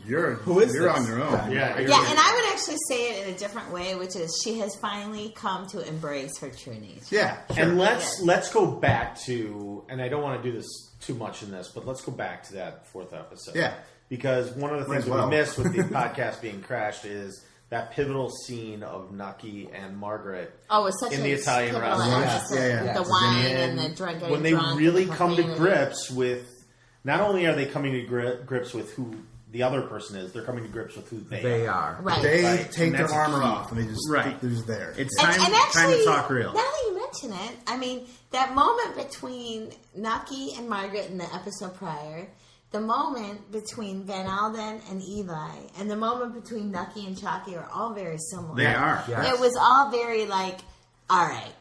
you're this? on your own. Yeah, Yeah, and I would actually say it in a different way, which is she has finally come to embrace her true nature. Yeah, sure. And let's go back to, and I don't want to do this too much in this, but let's go back to that 4th episode. Yeah. Because one of the Might things as that well. we missed with the podcast being crashed is that pivotal scene of Nucky and Margaret Oh, it's such in a the Italian pivotal restaurant. episode. Yeah. The wine and the drunk. When they really come to grips. grips with, not only are they coming to grips with who the other person is, they're coming to grips with who they are. Right. They Right. take And their that's armor key. off and they just they're just there. It's And time actually, to talk real. now that you mention it, I mean, that moment between Nucky and Margaret in the episode prior, the moment between Van Alden and Eli, and the moment between Nucky and Chalky are all very similar. They are. Yeah. It was all very like, all right,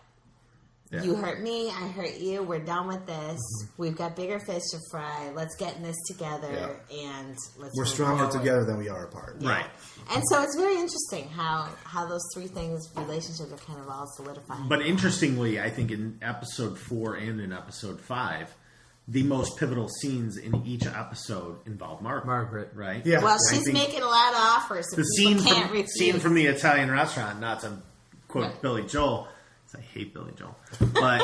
Yeah. you hurt me, I hurt you, we're done with this. We've got bigger fish to fry. Let's get in this together, and let's We're move stronger forward. together than we are apart. Yeah. Right. And so it's very interesting how those three things, relationships, are kind of all solidifying. But interestingly, I think in episode 4 and in episode 5, the most pivotal scenes in each episode involve Margaret. Right? Yeah. well, I she's think making a lot of offers that The people scene can't from, refuse. scene from the Italian restaurant, not to quote Right. Billy Joel, 'cause I hate Billy Joel, but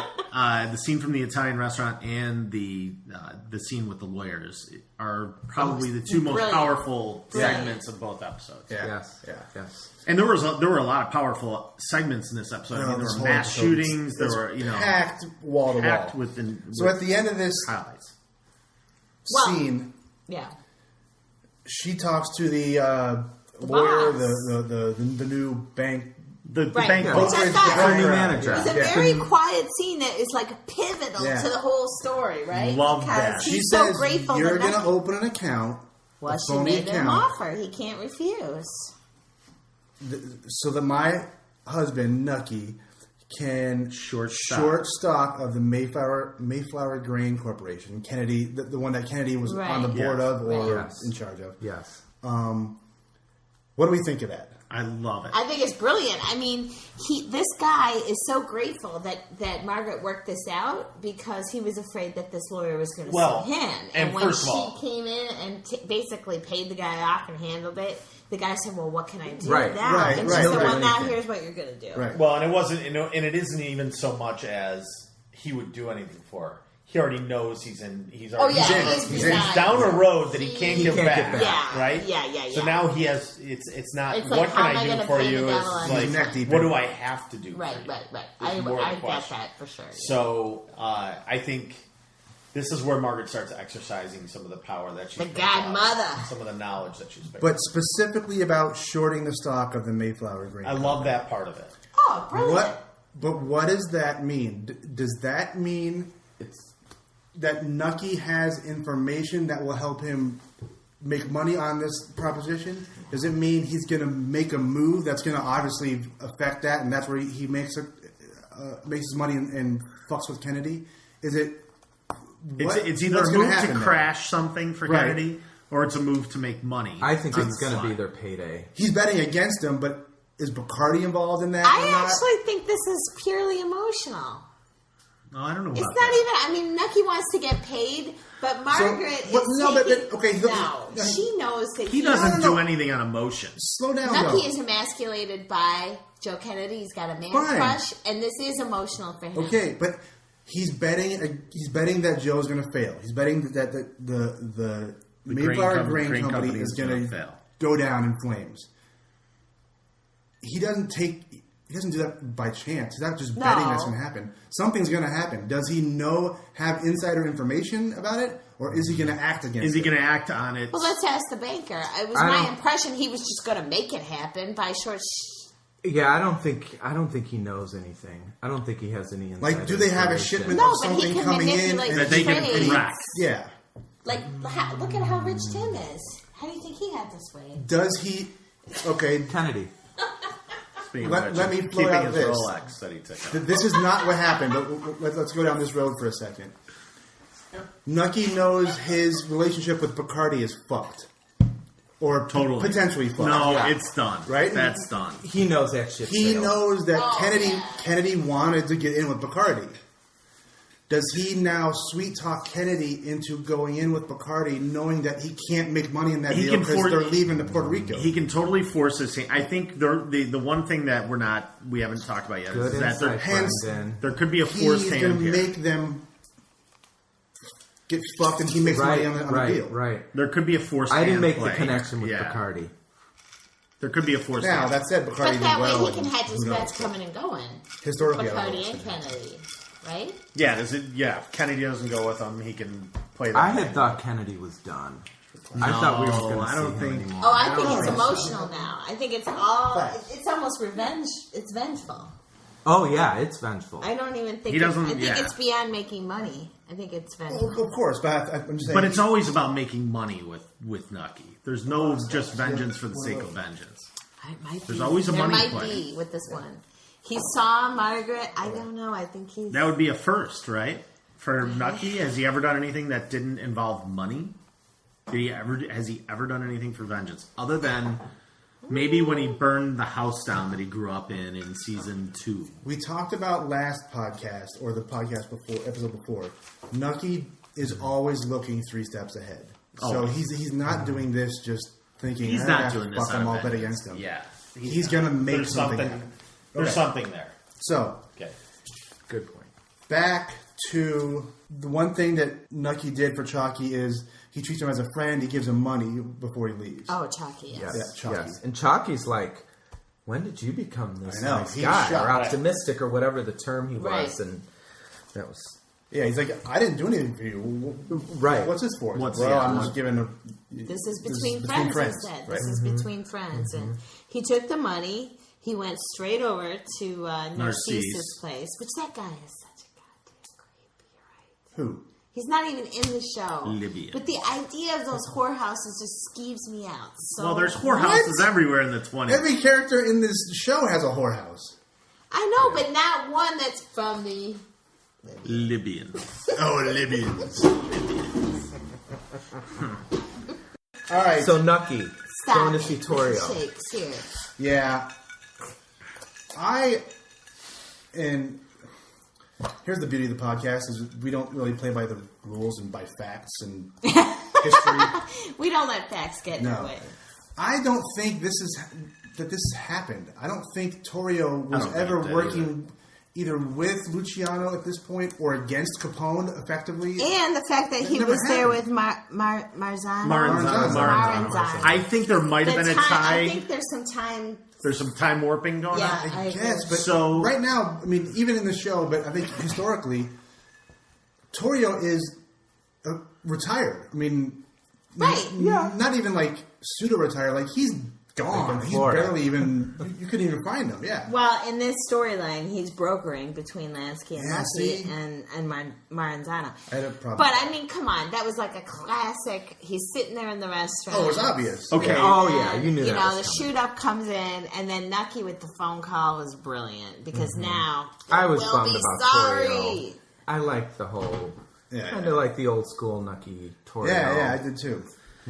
the scene from the Italian restaurant and the scene with the lawyers are probably the two most Brilliant. powerful Brilliant. segments of both episodes. Yeah. Yes. Yeah. Yes. And there were a lot of powerful segments in this episode. I mean, there This were whole mass episode shootings. There is were packed wall to packed wall. with So at the end of this highlights. Well, scene, yeah. she talks to the lawyer, boss. the new bank. The Right. bank Which book. I Brokerage thought guy. new manager. It was a Yeah. very quiet scene that is like pivotal Yeah. to the whole story, right? Love because that. She He's so says grateful you're that going to nothing- open an account, Well, a she phony made him an account, offer. He can't refuse. so that my husband Nucky can Short stock of the Mayflower Grain Corporation, Kennedy, the one that Kennedy was Right. on the board Yes. of or Yes. in charge of. Yes. What do we think of that? I love it. I think it's brilliant. I mean, this guy is so grateful that Margaret worked this out because he was afraid that this lawyer was going to Well, sue him. and when first of she all- came in and basically paid the guy off and handled it, the guy said, "Well, what can I do Right, now?" right, and right, she said, right. "Well, now here's what you're going to do." Right. Well, and it wasn't, and it isn't even so much as he would do anything for her. He already knows he's already Oh yeah, He's in. he's down a road that he can't get can't back. get back. Right? Yeah. So now he has. It's not. It's what like, can how am I I do gonna for pay you? the It's devil on like, He's neck deep what in do it. I have to do? Right. for you? I Is more the get question. that for sure. Yeah. So I think this is where Margaret starts exercising some of the power that she's The picked up, godmother. some of the knowledge that she's picked But up. specifically about shorting the stock of the Mayflower Grain. I love that part of it. Oh, brilliant! What does that mean? Does that mean that Nucky has information that will help him make money on this proposition? Does it mean he's going to make a move that's going to obviously affect that, and that's where he makes his money and fucks with Kennedy? Is it? It's either what's a gonna move to happen there? crash something for Right. Kennedy, or it's a move to make money. I think on it's the going to fly. be their payday. He's betting against him, but is Bacardi involved in that? or I not? actually think this is purely emotional. Oh, I don't know. It's about not that. even. I mean, Nucky wants to get paid, but Margaret but is no, but- taking. but- okay, no, no. she knows that He doesn't No. do anything on emotion. Slow down, Nucky though. is emasculated by Joe Kennedy. He's got a man Fine. crush, and this is emotional for him. Okay, but he's betting that Joe's going to fail. He's betting that the Mayflower Grain Company is going to fail. go down in flames. He doesn't do that by chance. He's not just betting that's going to happen. Something's going to happen. Does he have insider information about it, or is he going to act against it? Is he going to act on it? Well, let's ask the banker. It was my impression he was just going to make it happen by short. Yeah, I don't think he knows anything. I don't think he has any insight. Like, do they have a information. shipment No, of but he something can coming in? manipulate And that they can trades. correct? yeah. Like, look at how rich Tim is. How do you think he got this way? Does he? Okay. Kennedy. Speaking Let of which, me float keeping out his this. Rolex that he took out. This is not what happened, but let's go down this road for a second. Nucky knows his relationship with Bacardi is fucked. Or Totally. potentially fucked. No, Yeah. it's done. Right? That's done. He knows that shit. He knows that Oh, yeah. Kennedy wanted to get in with Bacardi. Does he now sweet talk Kennedy into going in with Bacardi, knowing that he can't make money in that He deal can because they're leaving to Puerto Rico? He can totally force his hand. I think the one thing that we haven't talked about yet Good is that insight, hands- Brendan. there could be a forced He's hand going to here. make them get fucked, and he makes money on the deal. Right. There could be a forced I hand didn't make play. the connection with Yeah. Bacardi. There could be a forced Now, hand. that said, Bacardi But did that well. way he can and hedge his who knows? bets coming and going. Historically, I don't know Bacardi and what's Kennedy, right? If Kennedy doesn't go with him, he can play that. I had game. thought Kennedy was done. I thought we weren't going to I see don't him think- anymore. Oh, I think it's emotional now. I think it's all. Facts. It's almost revenge. It's vengeful. Oh yeah, it's vengeful. I don't even think. He doesn't- I think yeah. it's beyond making money. I think it's vengeful. Well, of course, but I'm just saying. But it's always about making money with Nucky. There's no just vengeance for the sake of vengeance. It might There's be. always a there money might play. be with this one. He saw Margaret. I don't know. I think he's. That would be a first, right? For Nucky, has he ever done anything that didn't involve money? Has he ever done anything for vengeance? Other than maybe when he burned the house down that he grew up in season 2. We talked about last podcast, or the podcast before, episode before. Nucky is always looking 3 steps ahead. So Always. he's not doing this just thinking, He's not doing this fuck, out I'm of all bet vengeance. against him. Yeah. He's going to make There's something something. happen. There's Okay. something there. So, Okay. Good point. back to the one thing that Nucky did for Chalky is he treats him as a friend. He gives him money before he leaves. Oh, Chalky. Yes. Yes, Yeah, Chalky. yes. And Chalky's like, when did you become this I know, nice he's guy shocked. or optimistic or whatever the term he was? Right. And that was Yeah, he's like, I didn't do anything for you. Right. What's this for? What's- well, yeah, I'm what- just giving a... This is between friends, he said. This is between friends. And he took the money. He went straight over to Narcisse's place, which that guy is such a goddamn creepy, right? Who? He's not even in the show. Libya. But the idea of those whorehouses just skeeves me out. So Well, there's whorehouses everywhere in the 20s. Every character in this show has a whorehouse. I know, but not one that's from the... Libyans. Oh, Libyans. All right. so Nucky Stop going to it. see Torio. Shakes here. Yeah. And here's the beauty of the podcast is we don't really play by the rules and by facts and history. We don't let facts get in the No. way. I don't think this happened. I don't think Torio was don't ever think that working either with Luciano at this point or against Capone effectively. And the fact that he never was there with happened. Maranzano. Maranzano. I think there might have been a tie. I think there's some time. There's some time warping going Yeah. on. I I guess, agree. but So- right now, I mean, even in the show, but I think historically, Torio is retired. I mean, Right. not even like pseudo-retired. Like he's gone. Like in He's Florida. barely even. You couldn't even find him. Yeah. Well, in this storyline, he's brokering between Lansky and Yeah, Lucky see? and Maranzano. I had a problem. But I mean, come on, that was like a classic. He's sitting there in the restaurant. Oh, it was obvious. Okay. Oh yeah, you knew You that. know, the was coming. shoot up comes in, and then Nucky with the phone call was brilliant because now I was we'll bummed be about sorry. Torio. I like the whole Yeah, kind of like the old school Nucky Torio. yeah, I did too.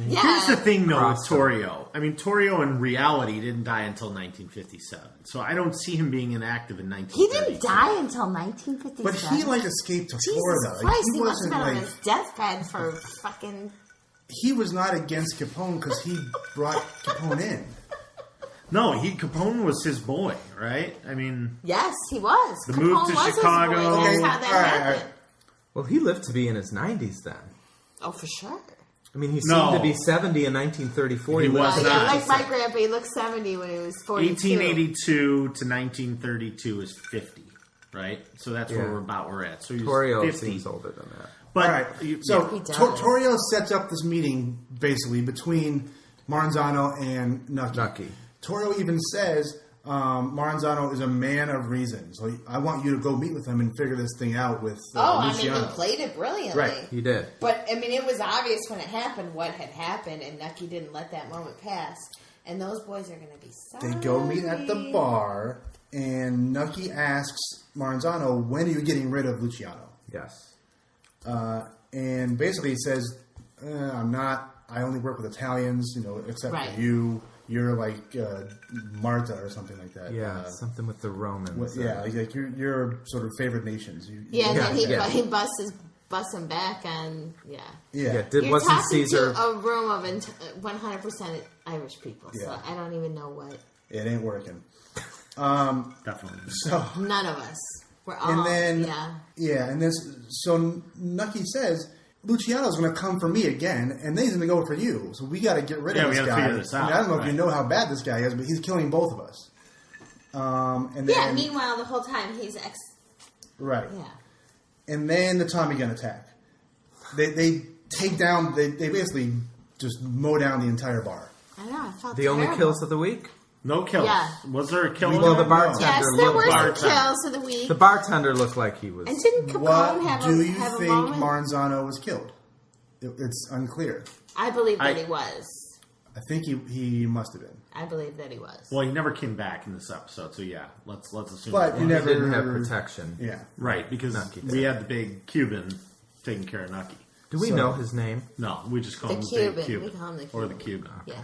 Yeah. Here's the thing, though, with Crossed Torrio. I mean, Torrio in reality didn't die until 1957, so I don't see him being inactive in He 1930. didn't die until 1957. But he like escaped to Jesus Florida. Like, Christ, he he must have wasn't been on like his deathbed for fucking... he was not against Capone because he brought Capone in. No, Capone was his boy, right? I mean, Yes, he was. The move to was his Chicago. boy. That's Okay, how that all right, happened. all right. Well, he lived to be in his 90s then. Oh, for sure. I mean, he No. seemed to be 70 in 1934. He lived was to not. Like my grandpa, he looked 70 when he was 42. 1882 to 1932 is 50, right? So that's where we're at. So he's Torrio 50. seems older than that. But All right. So He does. Torrio sets up this meeting basically between Maranzano and Nucky. Nucky. Torrio even says Maranzano is a man of reason, so I want you to go meet with him and figure this thing out with Luciano. he played it brilliantly. Right. He did. But, I mean, it was obvious when it happened what had happened, and Nucky didn't let that moment pass. And those boys are going to be sorry. They go meet at the bar, and Nucky asks Maranzano, when are you getting rid of Luciano? Yes. And basically he says, I'm not, I only work with Italians, except Right. for you. You're like Marta or something like that. Yeah, something with the Romans. Like you're sort of favored nations. Yeah, and then Yeah. he busts him back on, Yeah. Wasn't You're talking Caesar... to a room of 100% Irish people, so Yeah. I don't even know what. It ain't working. definitely. So None of us. We're all, and then yeah. So Nucky says Luciano's going to come for me again, and then he's going to go for you. So we got to get rid of this we gotta guy. figure this out. I don't know if you Right. know how bad this guy is, but he's killing both of us. And then, Yeah, meanwhile, the whole time he's right. Yeah. And then the Tommy gun attack. They take down. They basically just mow down the entire bar. I know, I felt The only terrible. kills of the week? No kills. Yeah. Was there a kill? Well, the there? bartender Yes, there were some Bartender. kills of the week. The bartender looked like he was... And didn't Capone What have do a, you have a think moment? Maranzano was killed? It's unclear. I believe that he was. I think he must have been. I believe that he was. Well, he never came back in this episode, so yeah, let's assume. But he you was. never didn't have protection. Yeah. Right, because Nucky did. we had the big Cuban taking care of Nucky. Do we know his name? No, we just call The him Cuban. the Cuban. We call him the Or the Cuban. Cuban, Yeah.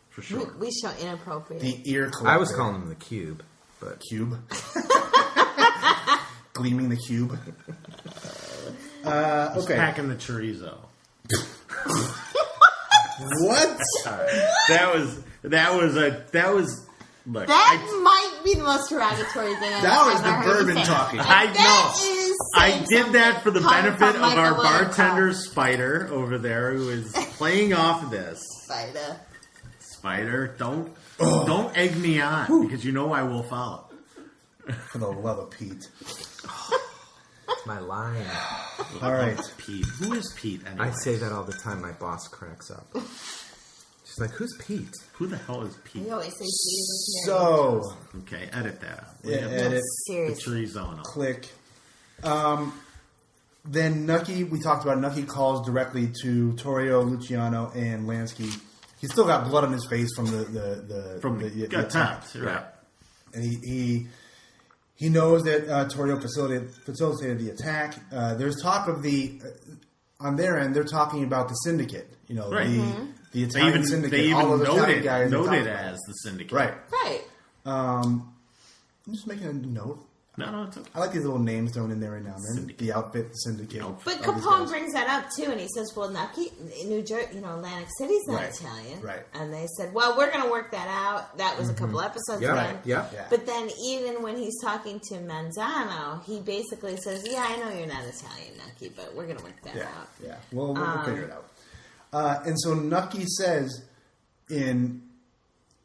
for sure. We show inappropriate. The ear collector. I was calling him the Cube, but... Cube. Gleaming the cube. He's Okay. packing the chorizo. What? That was. Look, That might be the most derogatory thing I've That was ever the heard you bourbon say. talking. I That know. is I saying did that for the something benefit from of our Michael bartender Wilcox. Spider over there, who is playing off of this. Spider. Spider, don't egg me on because you know I will follow. For the love of Pete. That's my line. All right. Pete, who is Pete? Anyway? I say that all the time. My boss cracks up. She's like, "Who's Pete?" Who the hell is Pete? You always say Jesus. So, Okay, edit that out. yeah, The edit, Seriously. chorizo and all. click. Then Nucky, we talked about Nucky calls directly to Torrio, Luciano, and Lansky. He's still got blood on his face from the got attack. tapped, right? And he knows that Torrio facilitated the attack. There's talk of on their end, they're talking about the syndicate. Right. The They Italian even syndicate. All those Italian guys they noted talked about. as the syndicate. Right. Right. I'm just making a note. No, it's okay. I like these little names thrown in there every now and then. Syndicate. The outfit, the syndicate. But all these Capone guys. brings that up too, and he says, "Well, Nucky, New Jersey, Atlantic City's not Right. Italian." Right. And they said, "Well, we're going to work that out." That was a couple episodes Yeah, ago. yeah. Yeah. But then, even when he's talking to Manzano, he basically says, "Yeah, I know you're not Italian, Nucky, but we're going to work that Yeah, out." yeah. We'll figure it out. And so Nucky says in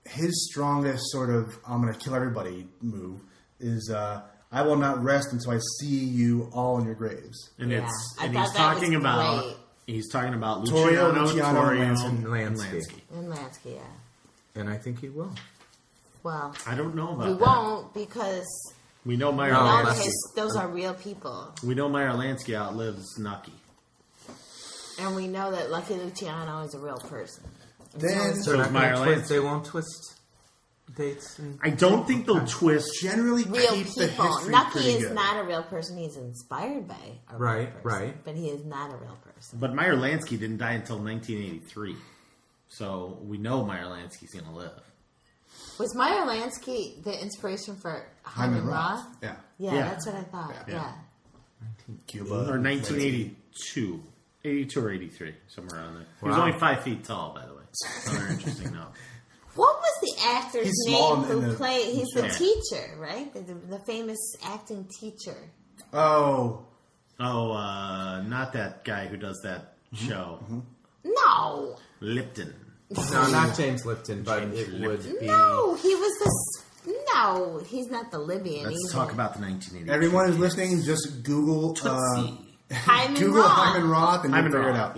his strongest sort of "I'm going to kill everybody" move is "I will not rest until I see you all in your graves." And Yeah. it's I and thought he's that talking was about great. he's talking about Torrio, Luciano, Luciano, Torrio, and and Lansky. Lansky. And Lansky, yeah. And I think he will. Well, I don't know about we that. won't because We know Meyer No, in our Lansky. case, those are real people. We know Meyer Lansky outlives Nucky. And we know that Lucky Luciano is a real person. Then So They're is not Meyer gonna twist, Lansky. they won't twist dates. And I don't think they'll twist. generally Real keep the people. history Nucky pretty is good. not a real person. He's inspired by a real Right, person. right. But he is not a real person. But Meyer Lansky didn't die until 1983. So we know Meyer Lansky's going to live. Was Meyer Lansky the inspiration for Hyman Roth? Yeah. Yeah, Yeah. that's what I thought. Yeah. Cuba. Or 1982. 82 or 83, somewhere around there. He was Wow. only 5 feet tall, by the way. Another interesting note. What was the actor's He's small name in who the- played? He's the Yeah. teacher, right? The famous acting teacher. Oh. Oh, not that guy who does that show. No, Lipton. No, not James Lipton, but it would be. no, he was the. No, he's not the Libyan. Let's either. talk about the 1980s. Everyone who's listening, just Google Hyman Google Roth. Hyman Roth and you'll Hyman figure it Roth, out.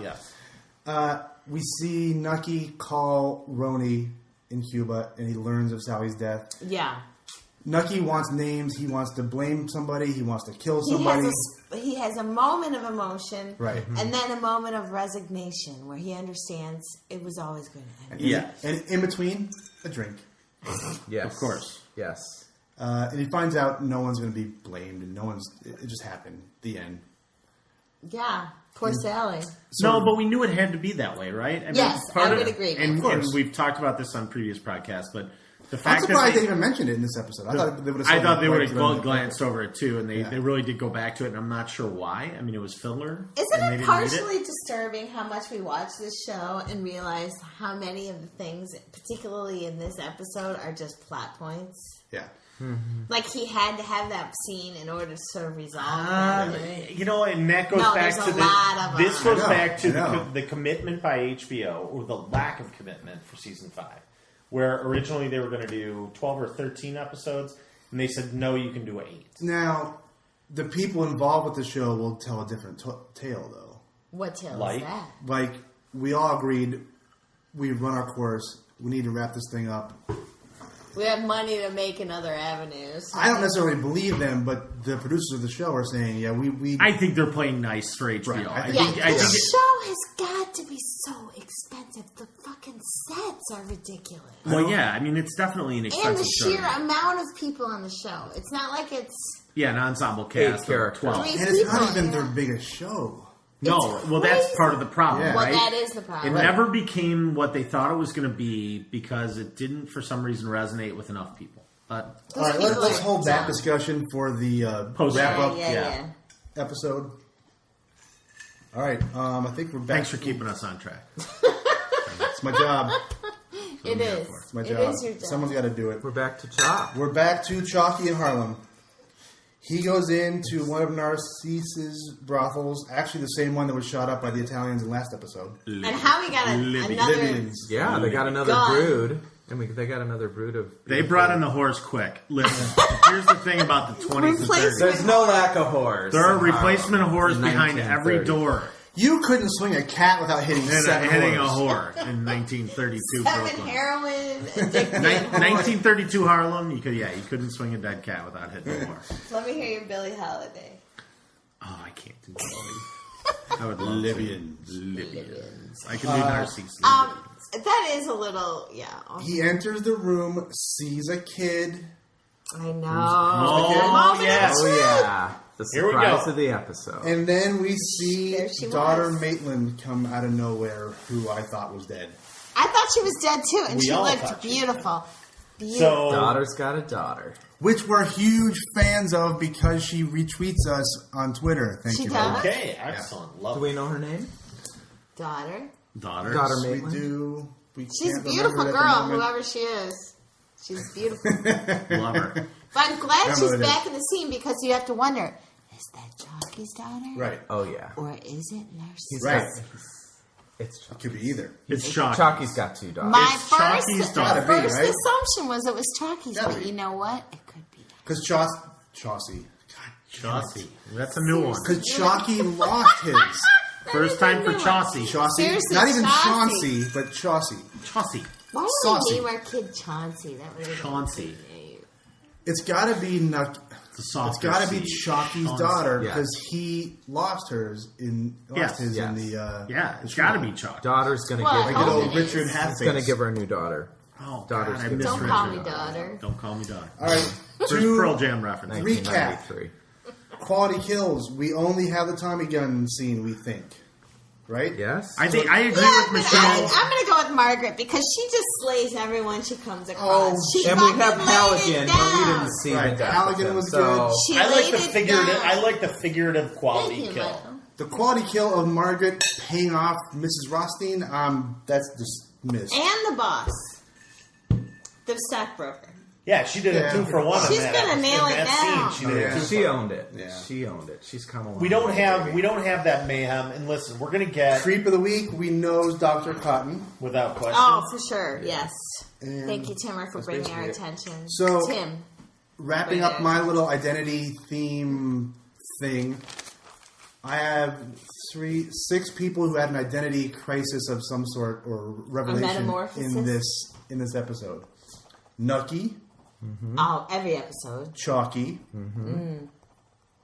yes. We see Nucky call Roni in Cuba, and he learns of Sally's death. Yeah, Nucky wants names. He wants to blame somebody. He wants to kill somebody. he has a moment of emotion, Right. and then a moment of resignation where he understands it was always going to end. Yeah. And in between, a drink. Yes. Of course. Yes. And he finds out no one's going to be blamed, and it just happened. The end. Yeah, poor Sally. No, but we knew it had to be that way, right? I mean, Yes, part I of would it- agree. And, Of course. and we've talked about this on previous podcasts, but the I'm fact surprised that they even mentioned it in this episode. I thought they would have. I thought they would right have to them. glanced over it too, and Yeah. they really did go back to it, and I'm not sure why. I mean, it was filler. Isn't and they it didn't need partially disturbing how much we watch this show and realize how many of the things, particularly in this episode, are just plot points? Yeah. Like he had to have that scene in order to sort of resolve that. You know, and that goes No, back there's to a lot of this them. goes I know, back to I know. the commitment by HBO, or the lack of commitment for season 5, where originally they were going to do 12 or 13 episodes, and they said no, you can do 8. Now, the people involved with the show will tell a different tale, though. What tale Like? is that? Like, we all agreed we've run our course. We need to wrap this thing up. We have money to make in other avenues. I don't necessarily believe them, but the producers of the show are saying, yeah, we I think they're playing nice for HBO. Right. I Yeah, think, I the think show has got to be so expensive. The fucking sets are ridiculous. well, yeah, I mean, it's definitely an And expensive the show. sheer amount of people on the show. It's not like it's... Yeah, an ensemble cast of characters. 12. Three and it's not people, even yeah. their biggest show. No, It's well, that's crazy. part of the problem, Yeah. Well, right? that is the It problem. never became what they thought it was going to be because it didn't, for some reason, resonate with enough people. But All right, people let's are hold that dumb. discussion for the Post- wrap up Yeah. episode. All right, I think we're back. thanks for keeping us on track. It's my job. It is. It's my It job. is your job. Someone's got to do it. We're back to Chop. We're back to Chalky in Harlem. He goes into one of Narcisse's brothels, actually the same one that was shot up by the Italians in last episode. And how we got Libby. another... Libyans. Yeah, they got another God. brood. And they got another brood of... They brought in the horse quick. Listen, here's the thing about the 20s and 30s. Replacement. There's no lack of whores. There are in replacement Harlem whores in behind every 1930. door. You couldn't swing a cat without hitting And seven hitting a whores. whore in 1932 Seven Brooklyn. heroin addicted 1932 Harlem, you couldn't swing a dead cat without hitting a whore. Let me hear your Billie Holiday. Oh, I can't do Billy. I would love Libyans. Libyans. I can do Narcisse. That is a little, yeah. He enters the room, sees a kid. I know. Oh, Moment of yes. truth. Oh, yeah. The Here we surprise go. of the episode. And then we see There she daughter was. Maitland come out of nowhere, who I thought was dead. I thought she was dead too, and We she all looked thought she was beautiful. Beautiful. So, Daughter's got a daughter. Which we're huge fans of because she retweets us on Twitter. Thank She you. does? very okay, excellent. Love Do we know her name? Daughter. Daughter. Daughter much. We Maitland? do. We She's a can't beautiful remember it at girl, the moment. whoever she is. She's beautiful. Love her. But I'm glad Remember she's it is. back in the scene because you have to wonder, is that Chalky's daughter? Right. Oh, yeah. Or is it Narcissus? Right. It's It could be either. It's shocking. Chalky's got two daughters. My It's first, Chalky's daughter. Gotta be, right? assumption was it was Chalky's, Gotta but be. you know what? It could be. Because Chaucy. Chaucy. That's a new one. Because Chalky lost his. First time for Chaucy. Chaucy. Seriously, Not even Chauncey. Chauncey, but Chaucy. Chaucy. Why would Saucy. we name our kid Chauncey? That would have been Chauncey. a good name. It's got to be It's a soft. It's got to be Chalky's Chauncey. daughter Yes. because he lost his in Yes. in Yes. the Yeah, the it's got to shooting. be Chalky. Daughter's going to Well, give Like good Oh, old it Richard is. Halfface. It's going to give her a new daughter. Oh, Daughter's God, I good. miss Don't Richard. call me daughter. Don't call me daughter. All right, First two Pearl Jam reference. Recap. 1993. quality kills. We only have the Tommy gun scene. We think right? Yes. I agree with but Michelle. I'm going to go with Margaret because she just slays everyone she comes across. She and we fucking have laid Halligan, it but we down. didn't see Right, the death Halligan of him, was so good. She I like laid the it figurative. down. I like the figurative quality Thank you, kill. Michael. The quality kill of Margaret paying off Mrs. Rothstein, that's just missed. And the boss. The stockbroker. Yeah, she did Yeah. a 2-for-1. She's in that gonna episode. nail In it that down. Scene, she did Yeah. a She 2-for-1. owned it. Yeah. She owned it. She's come along. We don't with it, have baby. that mayhem. And listen, we're gonna get Creep of the week, we know Dr. Cotton. without question. Oh, for sure. Yes. And Thank you, Timmer, for bringing our basically it. attention. So- Tim. Wrapping up my little identity theme thing, I have 6 people who had an identity crisis of some sort or revelation metamorphosis? in this episode. Nucky, Oh, every episode. Chalky,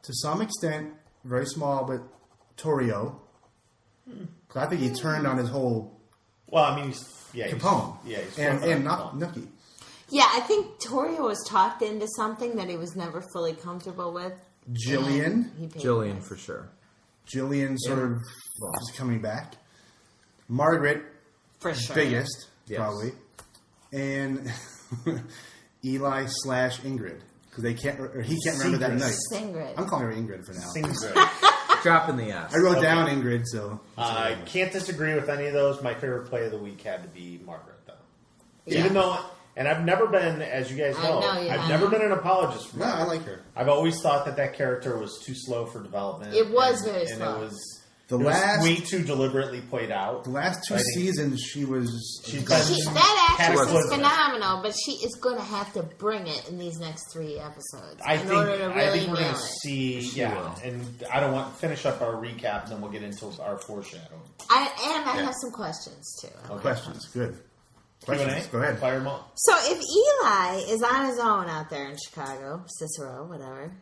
to some extent, very small, but Torrio. 'Cause I think he turned on his whole Well, I mean, he's Capone. He's and Capone. Nucky. Yeah, I think Torio was talked into something that he was never fully comfortable with. Jillian. and he paid the Jillian price. for sure. Jillian sort of is coming back. Margaret, For sure. biggest, Yes. probably. And Eli / Ingrid. Because they can't, or he can't remember that night. Singrid. I'm calling her Ingrid for now. Sings good. Dropping the ass. I wrote down Ingrid, so. I can't disagree with any of those. My favorite play of the week had to be Margaret, though. Yeah. Even though, and I've never been, as you guys I know, know you I've haven't. never been an apologist for No, I Margaret. like her. I've always thought that character was too slow for development. It was and, very and slow. It was, The it was last- way too deliberately played out. The last 2 I think seasons, she was. she's gold. been- That actress is Cataclysmic. phenomenal, but she is going to have to bring it in these next 3 episodes I in order to really think we're nail going to it. see, and I don't want to finish up our recap, and then we'll get into our foreshadowing. I have some questions too. Okay. Questions. Good. Q&A? Questions. Go ahead. Fire them up. So if Eli is on his own out there in Chicago, Cicero, whatever,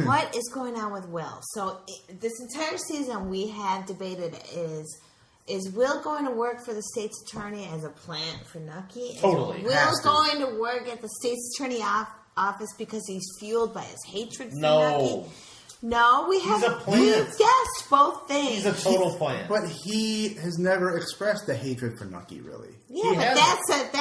what is going on with Will? So this entire season we have debated is Will going to work for the state's attorney as a plant for Nucky? Is Totally. Will Has to. going to work at the state's attorney office because he's fueled by his hatred for No. Nucky? No, we have a plant. we've guessed both things. He's a total plan. But he has never expressed the hatred for Nucky, really. Yeah, He but hasn't.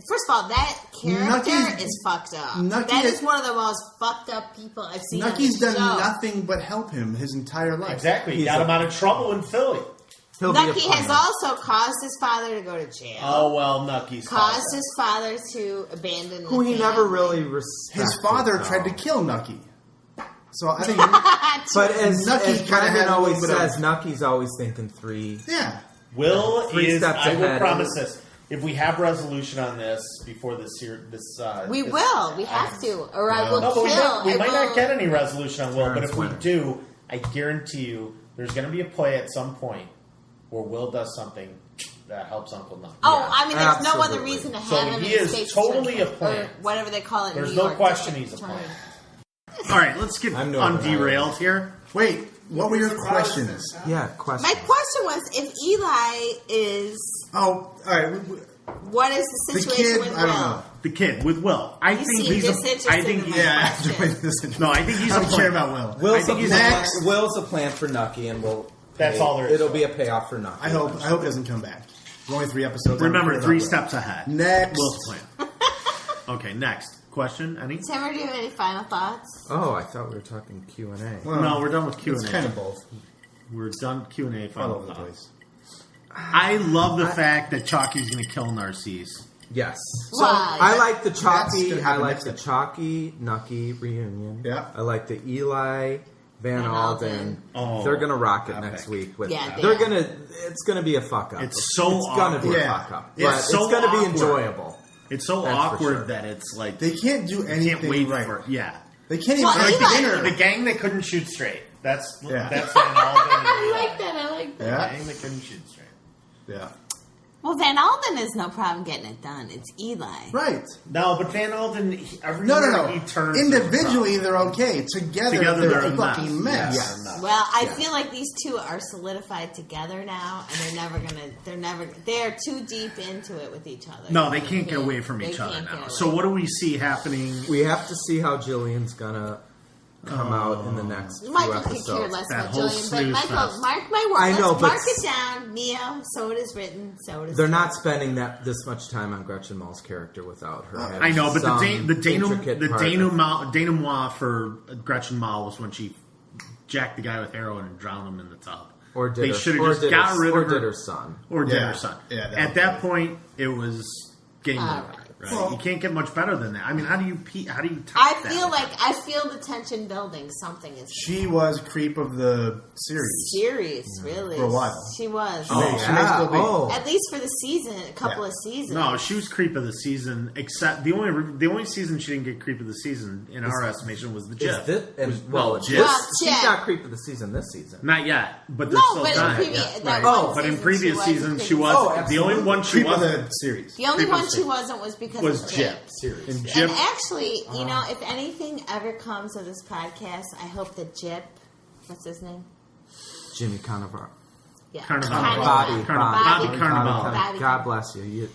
first of all, that character Nucky's- is fucked up. Nucky That is- is one of the most fucked up people I've seen. Nucky's on the done show. nothing but help him his entire life. Exactly. He's Got a- him out of trouble in Philly. He'll be a Nucky has plan. also caused his father to go to jail. Oh, well, Nucky's Caused his father to abandon Who the he never family. really respected. His father though. tried to kill Nucky. So I think, But as Nucky as kinda Brendan had a always little bit of- says, Nucky's always thinking 3. yeah. Will 3 is. steps I will ahead. promise this. If we have resolution on this before this year, We this- will. We have to, or I will No, but kill. we I might will- not get any resolution on Will. But Terrence if we winning. do, I guarantee you, there's going to be a play at some point where Will does something that helps Uncle Nucky. Oh, Yeah, I mean, there's no other absolutely. reason to have So him he in is state's totally attorney, a plant. or whatever they call it. in There's New no York, question district he's a attorney. plant. All right, let's get I'm Northern derailed here. Wait, what were your questions? Yeah, question. My question was, if Eli is, Oh, all right. what is the The situation kid, with I don't Will? know. The kid with Will. I You think seem he's disinterested I think in my Yeah. question. no, I think he's I a don't plant. care about Will. Will's, I think a he's plan, next. Will's a plan for Nucky, and we'll. That's all there is It'll to be it. a payoff for Nucky. I hope it doesn't come back. There's only 3 episodes. Remember, I'm 3 about steps ahead. Next. Will's plan. Okay, next question. Any? Timmer, do you have any final thoughts? Oh, I thought we were talking Q&A. Well, No, we're done with Q&A. It's kind of both. We're done Q&A. All Final over the thoughts. place. I love the fact that Chalky's going to kill Narcisse. Yes. Why? I like the That's Chalky. gonna I happen like next the episode. Chalky Nucky reunion. Yeah. I like the Eli Van Alden. Oh, They're gonna rock it epic. next week. With Yeah, they're yeah. gonna. It's gonna be a fuck up. It's so gonna be awkward. a fuck up. Yeah, But it's it's so gonna be awkward. enjoyable. It's so That's for awkward sure. that it's like They can't do can't anything wait right. for yeah. They can't even Well, make Eli- dinner. The gang that couldn't shoot straight. That's Yeah. that's Van Alden. I like that. I like that. The Yeah. gang that couldn't shoot straight. Yeah. Well, Van Alden is no problem getting it done. It's Eli. Right. No, but Van Alden, No, everywhere no, he no. turns, Individually, they're okay. Together they're they're a a fucking mess. mess. Yes. Well, I Yeah. feel like these two are solidified together now, and they're too deep into it with each other. No, they can't get away from They each other can't now. get So away. what do we see happening? We have to see how Jillian's gonna come out in the next few Michael could episodes. care less That about whole Jillian, but snooze Michael, fest. mark my words. I know, Let's but mark it down. Neo, so it is written, so it is They're done. not spending this much time on Gretchen Mall's character without her. I know, but some the intricate part of- denouement for Gretchen Mall was when she jacked the guy with heroin and drowned him in the tub. or did They her, should have or just did got her, rid or of did her her son. or did Yeah. her son. Yeah, that At was that good. point, it was game All over. right. Right? Well- You can't get much better than that. I mean, how do you top that? I feel the tension building. Something is She was creep of the series. serious, really. For a while. She was. She may still be. At least for the season, a couple Yeah. of seasons. No, she was creep of the season. Except the only season she didn't get creep of the season in our estimation was the Is Jif. this, and, no, this, Jif. Well, she's Jif. not creep of the season this season. Not yet, but there's No, still but in time. previous, Yeah. that Right. one But in season previous wasn't seasons, she creepy. was Oh, the absolutely. only one she Creep of wasn't. the series. The only creep of one the she series. wasn't was because Was of Jif. Series. And yeah. Jip, And actually, you know, if anything ever comes of this podcast, I hope that Jip, what's his name? Jimmy Carnival. Yeah, Carnival. Bobby Carnival. Bobby. God bless you.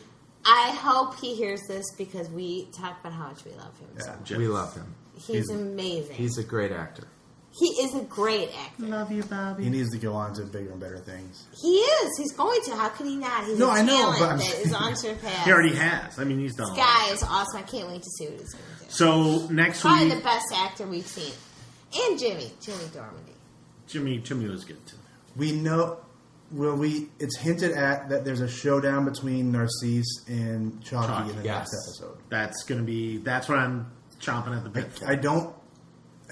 I hope he hears this because we talk about how much we love him. Yeah. So We love him. he's amazing. He's a great actor. He is a great actor. Love you, Bobby. He needs to go on to bigger and better things. He is. He's going to. How could he not? He's No, a I know, talent but I'm- that is unsurpassed. He already has. I mean, he's done. This a lot. guy is awesome. I can't wait to see what he's going to do. So next Probably week, the best actor we've seen. And Jimmy Dormady. Jimmy was good too. We know. It's hinted at that there's a showdown between Narcisse and Chalky in the yes. next episode. That's what I'm chomping at the bit for. I don't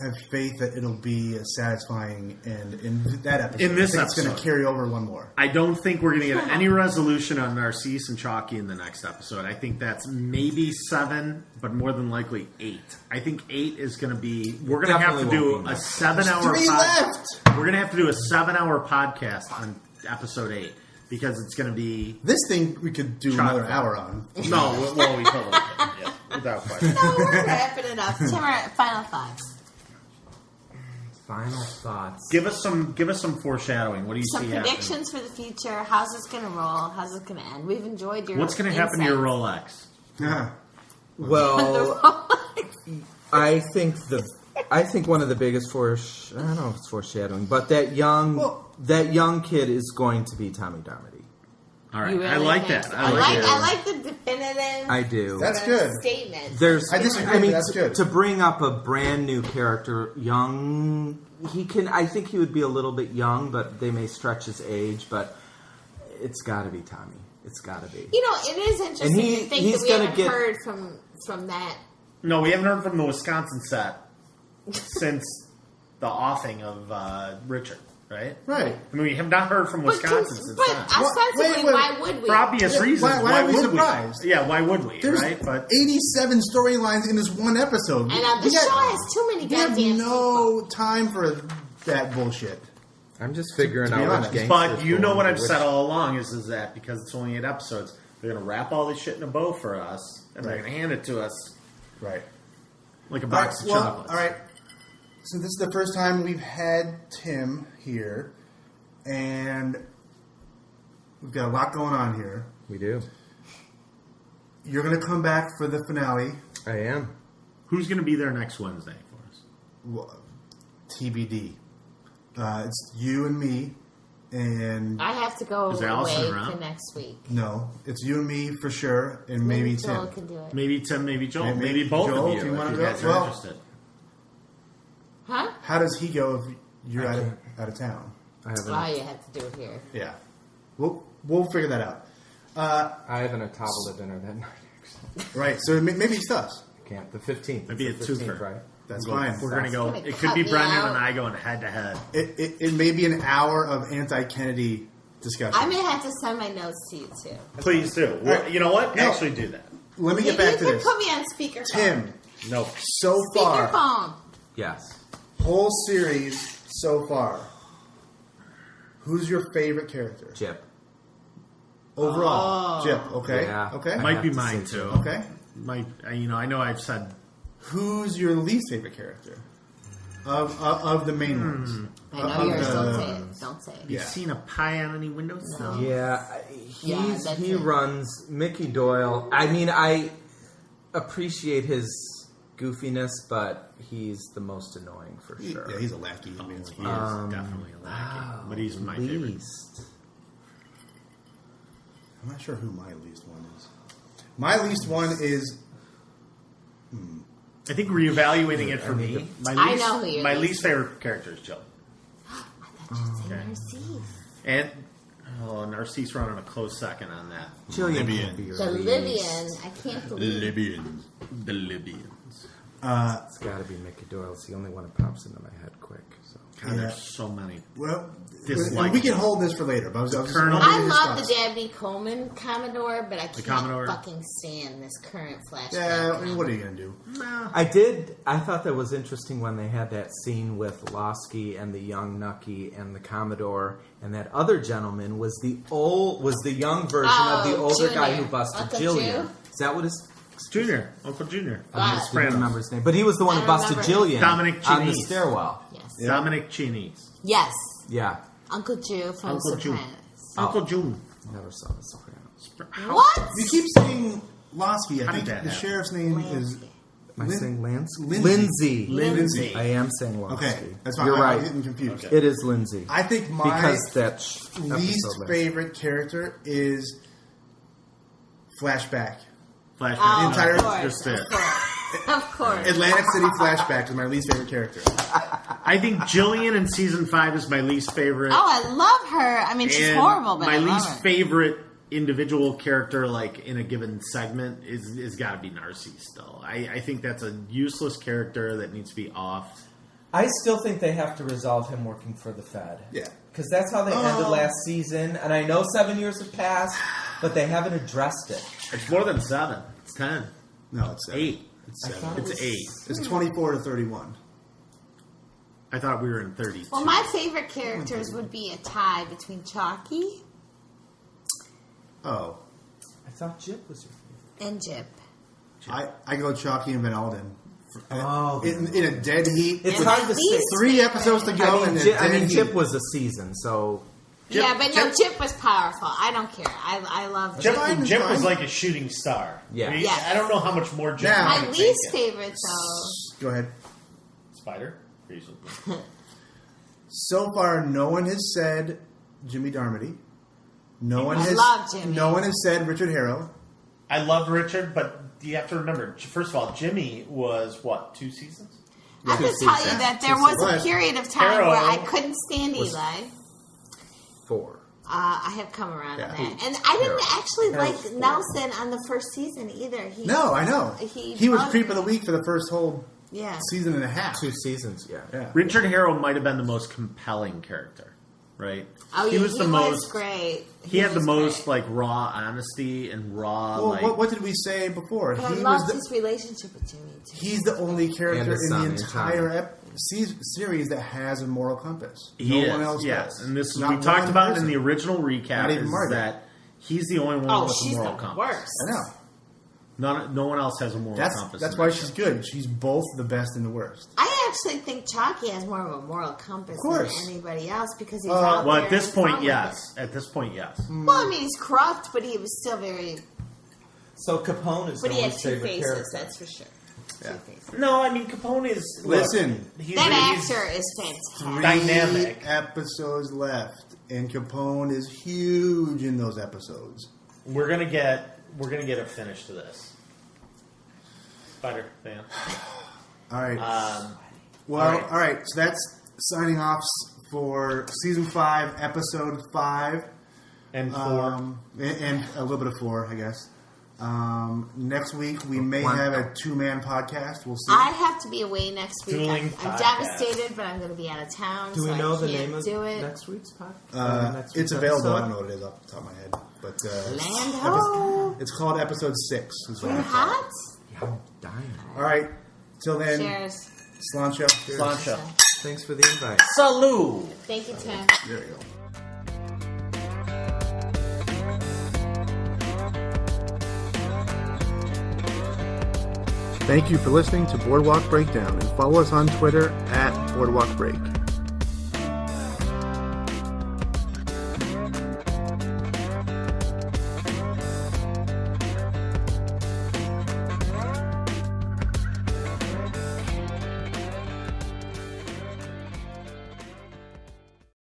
have faith that it'll be a satisfying end in that episode. In this I think it's going to episode. carry over one more. I don't think we're going to get any resolution on Narcisse and Chalky in the next episode. I think that's maybe 7, but more than likely 8. I think 8 is going to be. We're going to have to Definitely do won't be a next. 7-hour. Three left. We're going to have to do a 7-hour podcast on episode 8 because it's going to be. This thing we could do another Chocolate. hour on. No, well, we totally can. Yeah, without question. No, we're wrapping it up. Timur, final thoughts. Final thoughts. Give us some foreshadowing. What do you Some see predictions for the future. How's this going to roll? How's it going to end? We've enjoyed your. happening? What's going to happen to your insights. Rolex? Well, I think one of the biggest I don't know if it's foreshadowing, but that young kid is going to be Tommy Darmody. All right, You really I like think that. so? I like it. I like the definitive. I do. That's good. Statement. There's, I disagree, I mean, but that's good. to bring up a brand new character, young. I think he would be a little bit young, but they may stretch his age. But it's got to be Tommy. It's got to be. You know, it is interesting And to think he's that we gonna haven't get- heard from that. No, we haven't heard from the Wisconsin set since the offing of Richard, right? Right. I mean, we have not heard from Wisconsin since but then. ostensibly, wait. why would we? For obvious Yeah, reasons. why are we would surprised? we? Yeah, why would we? There's right? But 87 storylines in this one episode. And the show has too many We have goddamn no time for that bullshit. I'm just figuring To be out honest. which gangsters. but you know belong what to I've which- said all along is that because it's only 8 episodes, they're going to wrap all this shit in a bow for us, and they're Right. going to hand it to us Right. like a All right, box of well, chocolates. all right. So this is the first time we've had Tim here, and we've got a lot going on here. We do. You're going to come back for the finale. I am. Who's going to be there next Wednesday for us? Well, TBD. It's you and me, and I have to go Is away Allison around? for next week. no, it's you and me for sure, and maybe Joel Tim. can do it. Maybe Tim, maybe Joel, Maybe maybe both Joel, of if you you wanna go. guys are Well- interested. Huh? How does he go if you're I out can't. of town? I have Well, you have to do it here. Yeah, we'll figure that out. I have a table to dinner that night. Actually. Right, so maybe it's us. I can't. The 15th. Maybe It's a the 15th, twofer. right? That's We're fine. going to go. Gonna It cut could be me Brendan out. and I going head to head. It may be an hour of anti-Kennedy discussion. I may have to send my notes to you too. Please do. right. You know what? No. Actually, do that. Let me get Maybe back to you can this. put me on speakerphone. Tim, No. so far, Speakerphone. Yes. whole series so far, who's your favorite character? Chip. Overall, Oh. Jip, okay? Yeah. Okay? I Might have be to mine say too. Okay. Might. I know I've said. Who's your least favorite character? Of the main ones? I know yours. Don't the- say it. Don't say it. Yeah. You seen a pie on any windowsill? No. Yeah, Yeah, that's he it. runs Mickey Doyle. I mean, I appreciate his goofiness, but he's the most annoying for sure. Yeah, he's a lackey. I mean, He is definitely a lackey, but he's my favorite. Least. I'm not sure who my least one is. My least one is... I think reevaluating it for me, I know who your my least least favorite character is Jill. I thought you'd say Narcisse. And Narcisse running a close second on that. Jillian Libyan. can't be your The least. Libyan. I can't believe Libyans. The Libyans. It's got to be Mickey Doyle. It's the only one that pops into my head quick. So. God, Yeah. there's so many. Well, Dislike. we can hold this for later. But I was Colonel. I love the Dabney Coleman Commodore, but I can't Commodore. fucking stand this current flashback. Yeah, I mean, what are you going to do? I thought that was interesting when they had that scene with Losky and the young Nucky and the Commodore, and that other gentleman was the young version of the older guy who busted Uncle Jillian. Jew? Is that what his... Junior. Uncle Junior. I just didn't remember his name. But he was the one I who busted remember Jillian Dominic on the Chinese. stairwell. Yes. Dominic Chinese. Yes. Yeah. Uncle Jew from Uncle Jew. Sopranos. Uncle June. Never saw The Sopranos. What? You keep saying Losky. I How think did that the happen? sheriff's name is... Am I saying Lance? Lindsay. Lindsay. I am saying Losky. Okay, that's fine. You're I'm right. getting confused. It is Lindsay. I think my because that least episode last- favorite character is Flashback. Flashback. Oh, entire- of course, just there. of course. Of course. Atlantic City Flashback is my least favorite character. I think Jillian in season 5 is my least favorite. Oh, I love her. I mean, she's And horrible, but my I love least her. favorite individual character, like in a given segment, is got to be Narcisse. Still, I think that's a useless character that needs to be off. I still think they have to resolve him working for the Fed. Yeah. Because that's how they ended last season. And I know 7 years have passed, but they haven't addressed it. It's more than 7. It's 10. No, it's 8. It's I 7. thought it It's was- 8. It's 24 to 31. I thought we were in 32. Well, my favorite characters would be a tie between Chalky Oh. I thought Jip was your favorite. and Jip. I go Chalky and Van Alden. Oh. In a dead heat. It's And hard my to say. least 3 favorite- episodes to go and I mean, Jip was a season, so... Yeah, but no, Jip was powerful. I don't care. I love Jip. Fine, Jip was fine. like a shooting star. Yeah. I, mean, Yes. I don't know how much more Jip. Now- you My can least take it. favorite, though. Go ahead. Spider. Reasonable. So far, no one has said Jimmy Darmody. No one I has. love Jimmy. No one has said Richard Harrow. I love Richard, but you have to remember. First of all, Jimmy was what 2 seasons. I have to tell you that there was a period of time Harrow where I couldn't stand was- Eli. 4. I have come around Yeah. on that. And I didn't actually Harrow's like 4. Nelson on the first season either. He, No, I know. He was bugged creep of the me. week for the first whole Yeah. season and a half. 2 seasons, yeah. Yeah. Richard Harrow might have been the most compelling character, right? Oh, yeah, he was the most great. He had the was most great. like raw honesty and raw Well, like. what did we say before? But I He loved was his relationship with Jimmy, too. he's the only character And his in son, the his entire son. series that has a moral compass. He no is, one else yes, does. and this is Not we talked one about person. in the original recap. Not even Is Margaret. that he's the only one Oh, with a she's moral the compass. worst. I know. No one else has a moral compass. That's in why that she's show. good. She's both the best and the worst. I actually think Chalky has more of a moral compass Of than course. anybody else because he's out Well, there at this and point, fun with yes. At this point, yes. it. Well, I mean, he's corrupt, but he was still very... So Capone is But the he only had two favorite faces, character. that's for sure. Yeah. Two faces. No, I mean Capone is. Listen. he's That he's- actor is fantastic. Dynamic. 3 episodes left, and Capone is huge in those episodes. We're gonna get a finish to this. Spider fan. All right. All right. So that's signing off for season 5, episode 5, And 4. and a little bit of 4, I guess. Next week we may have a 2-man podcast. We'll see. I have to be away next week. Dueling I'm podcast. devastated, but I'm going to be out of town, Do we so know I the can't name of do it. next week's podcast? Next it's week's available. I episode? don't know what it is off the top of my head, but Land ho! it's called episode 6. Is what You're it's called. hot? Yeah, I'm dying. All right. Till then, Cheers. Slancho. Slancha. Thanks for the invite. Salud. Thank you, Tim. There you go. Thank you for listening to Boardwalk Breakdown, and follow us on Twitter at Boardwalk Break.